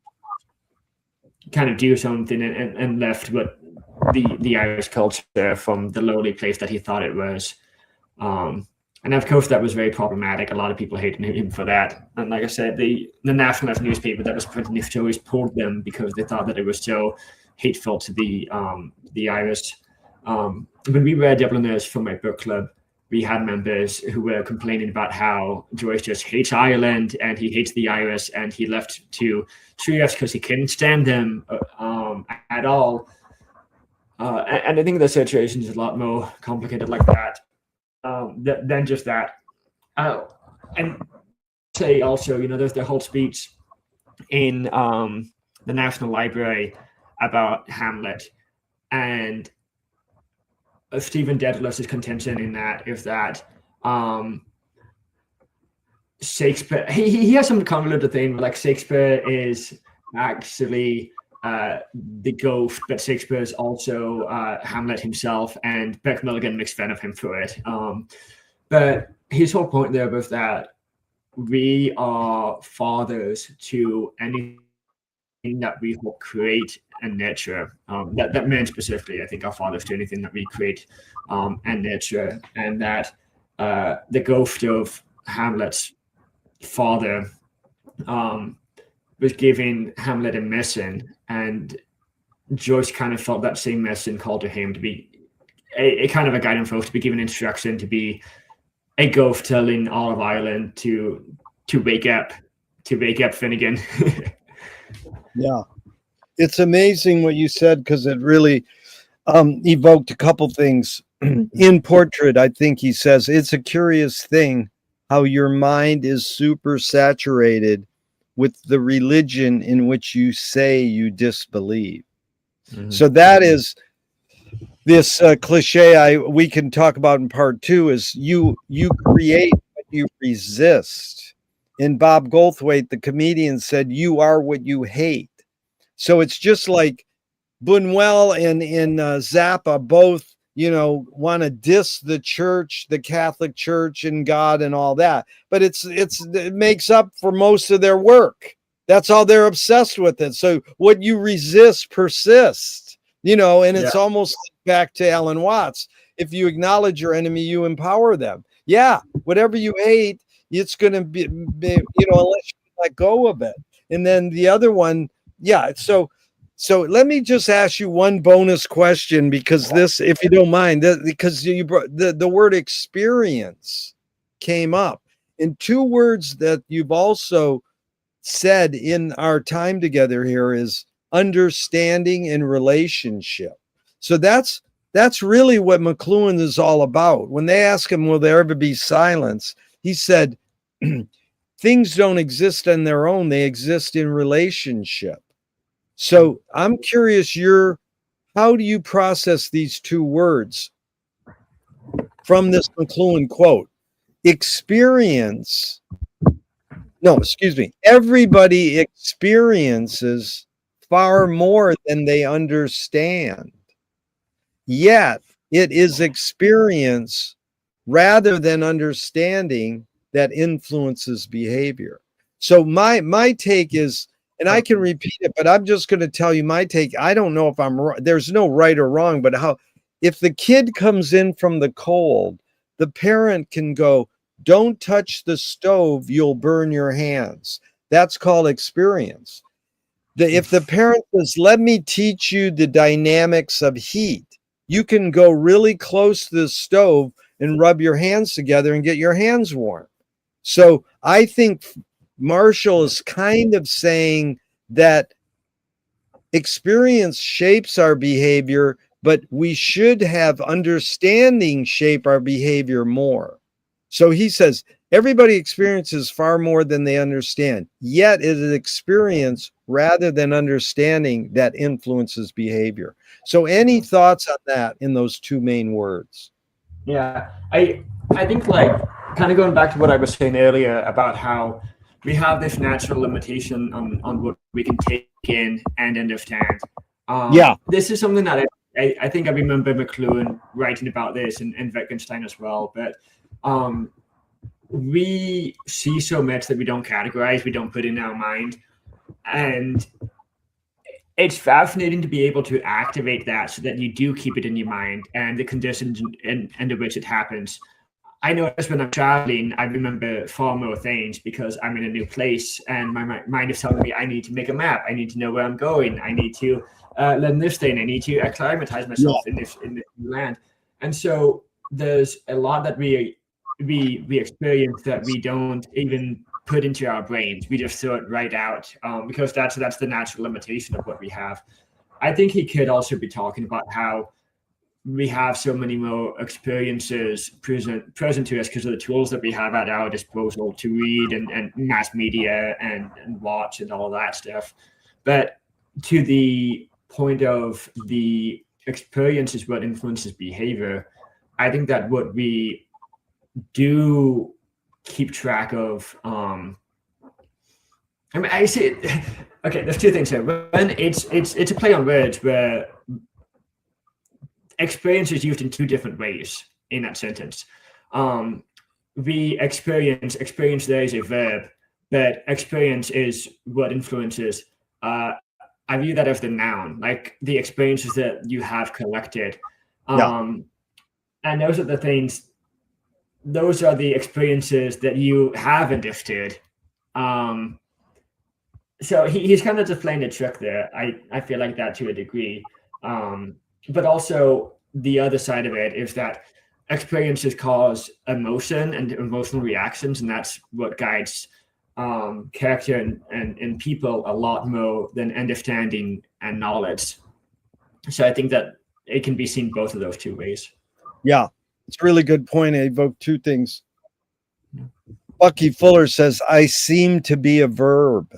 kind of do something and left what the Irish culture from the lowly place that he thought it was. And of course, that was very problematic. A lot of people hated him for that. And like I said, the nationalist newspaper that was printing these stories pulled them because they thought that it was so hateful to the Irish. When we were Dubliners for my book club, we had members who were complaining about how Joyce just hates Ireland and he hates the Irish, and he left to Trieste because he couldn't stand them at all. And I think the situation is a lot more complicated like that. Than just that. And say also, there's the whole speech in the National Library about Hamlet, and Stephen Dedalus' contention in that is that Shakespeare, he has some convoluted thing, like Shakespeare is actually the ghost, but Shakespeare is also Hamlet himself, and Beck Milligan makes fun of him for it. But his whole point there was that we are fathers to anything that we create and nurture. That men specifically, I think, are fathers to anything that we create and nurture, and that the ghost of Hamlet's father was giving Hamlet a mission, and Joyce kind of felt that same mission called to him to be a kind of a guiding force, to be given instruction, to be a ghost telling all of Ireland to wake up, Finnegan. Yeah, it's amazing what you said, because it really evoked a couple things. In Portrait, I think he says, it's a curious thing how your mind is super saturated with the religion in which you say you disbelieve. Mm-hmm. So that is this cliche we can talk about in part 2, is you create what you resist. And Bob Goldthwait, the comedian, said, you are what you hate. So it's just like Buñuel and Zappa both, want to diss the church, the Catholic Church, and God and all that. But it makes up for most of their work. That's all they're obsessed with it. So what you resist persists, and it's almost back to Alan Watts. If you acknowledge your enemy, you empower them. Yeah, whatever you hate, it's going to be, unless you let go of it. And then the other one, So let me just ask you one bonus question, because this, if you don't mind, because you brought the word experience came up, and 2 words that you've also said in our time together here is understanding and relationship. So that's really what McGloin is all about. When they ask him, will there ever be silence? He said, things don't exist on their own. They exist in relationship. So I'm curious, how do you process these 2 words from this McGloin quote? Everybody experiences far more than they understand. Yet it is experience rather than understanding that influences behavior. So my take is, and I can repeat it, but I'm just going to tell you my take. I don't know if I'm wrong. There's no right or wrong, but if the kid comes in from the cold, the parent can go, don't touch the stove, you'll burn your hands. That's called experience. If the parent says, let me teach you the dynamics of heat, you can go really close to the stove and rub your hands together and get your hands warm. So I think Marshall is kind of saying that experience shapes our behavior, but we should have understanding shape our behavior more. So he says everybody experiences far more than they understand, yet it is experience rather than understanding that influences behavior. So any thoughts on that in those two main words? Yeah, I think like kind of going back to what I was saying earlier about how we have this natural limitation on what we can take in and understand. This is something that I think I remember McGloin writing about this and Wittgenstein as well. But we see so much that we don't categorize, we don't put in our mind, and it's fascinating to be able to activate that so that you do keep it in your mind and the conditions under which it happens. I notice when I'm traveling, I remember far more things because I'm in a new place and my mind is telling me I need to make a map. I need to know where I'm going. I need to learn this thing. I need to acclimatize myself in this new land. And so there's a lot that we experience that we don't even put into our brains. We just throw it right out because that's the natural limitation of what we have. I think he could also be talking about how we have so many more experiences present to us because of the tools that we have at our disposal to read and mass media and watch and all that stuff. But to the point of the experience is what influences behavior, I think that what we do keep track of, I mean, I see it. Okay, there's two things here. One, it's a play on words where experience is used in two different ways in that sentence. We experience there is a verb, but experience is what influences. I view that as the noun, like the experiences that you have collected. And those are the things, those are the experiences that you have understood. So he's kind of just playing the trick there. I feel like that to a degree. But also the other side of it is that experiences cause emotion and emotional reactions, and that's what guides character and people a lot more than understanding and knowledge. So I think that it can be seen both of those two ways. Yeah, it's a really good point. I evoked two things. Bucky Fuller says, I seem to be a verb.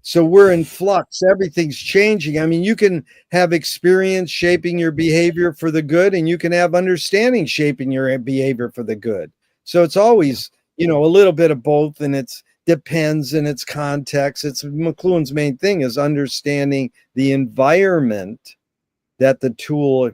So we're in flux. Everything's changing. I mean, you can have experience shaping your behavior for the good, and you can have understanding shaping your behavior for the good. So it's always, a little bit of both, and it depends in its context. It's McGloin's main thing is understanding the environment that the tool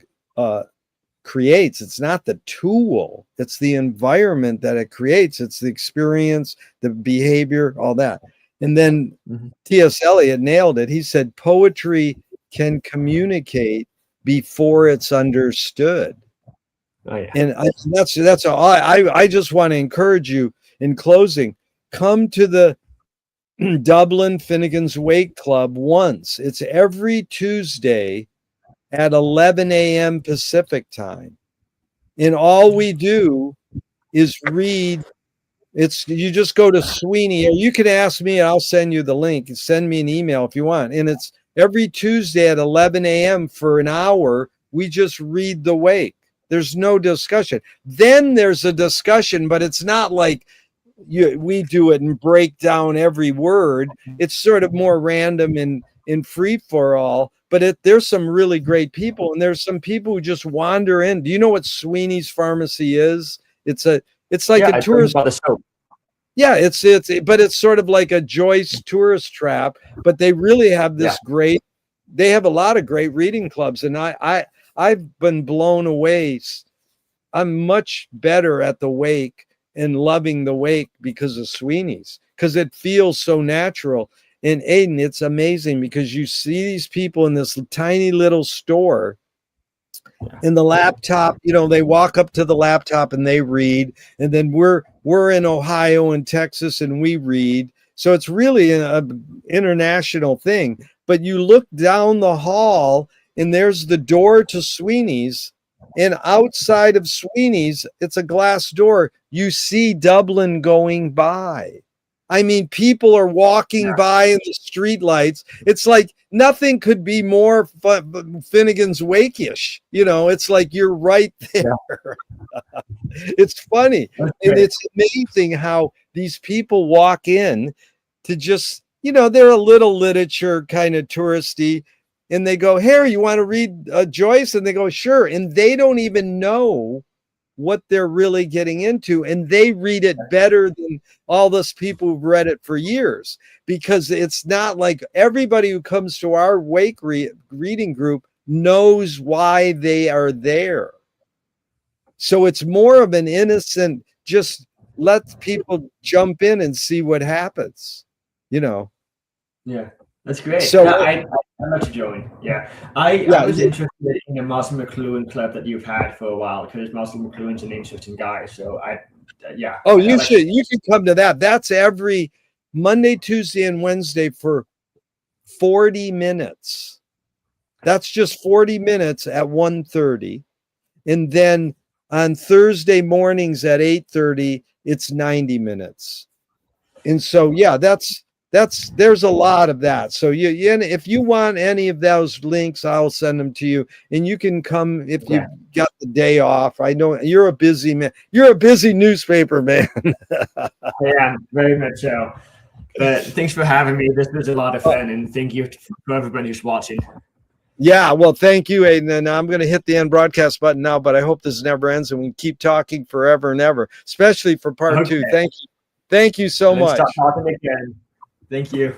creates. It's not the tool. It's the environment that it creates. It's the experience, the behavior, all that. And then T.S. Eliot nailed it. He said, poetry can communicate before it's understood. Oh, yeah. And that's all. I just want to encourage you in closing, come to the Dublin Finnegan's Wake Club once. It's every Tuesday at 11 a.m. Pacific time. And all we do is read. You just go to Sweeney, or you can ask me and I'll send you the link. Send me an email if you want. And it's every Tuesday at 11 a.m. for an hour. We just read the Wake. There's no discussion. Then there's a discussion, but it's not like we do it and break down every word. It's sort of more random and in free for all. But there's some really great people, and there's some people who just wander in. Do you know what Sweeney's Pharmacy is? It's like a tourist. Yeah, but it's sort of like a Joyce tourist trap. But they really have this great. They have a lot of great reading clubs, and I've been blown away. I'm much better at the Wake and loving the Wake because of Sweeney's, because it feels so natural. And Aidan, it's amazing because you see these people in this tiny little store. In the laptop, they walk up to the laptop and they read, and then we're in Ohio and Texas and we read. So it's really an international thing. But you look down the hall and there's the door to Sweeney's, and outside of Sweeney's, it's a glass door. You see Dublin going by. I mean, people are walking by in the street lights. It's like nothing could be more Finnegan's Wake-ish. You know, it's like you're right there. Yeah. It's funny. And it's amazing how these people walk in to just, you know, they're a little literature kind of touristy. And they go, here, you want to read Joyce? And they go, sure. And they don't even know what they're really getting into. And they read it better than all those people who've read it for years, because it's not like everybody who comes to our Wake reading group knows why they are there. So it's more of an innocent, just let people jump in and see what happens, you know? Yeah, that's great. So I'd like to join. Yeah. I was interested in the Marshall McLuhan club that you've had for a while, because Marshall McLuhan's an interesting guy. So yeah. Oh, you should come to that. That's every Monday, Tuesday, and Wednesday for 40 minutes. That's just 40 minutes at 1:30. And then on Thursday mornings at 8:30, it's 90 minutes. And so, yeah, there's a lot of that. So if you want any of those links, I'll send them to you, and you can come if you got the day off. I know you're a busy man. You're a busy newspaper man. Yeah, very much so. But thanks for having me. This was a lot of fun, and thank you for everybody who's watching. Yeah, well, thank you, Aidan. And I'm going to hit the end broadcast button now, but I hope this never ends and we keep talking forever and ever, especially for part 2. Thank you. Thank you so much. Stop talking again. Thank you.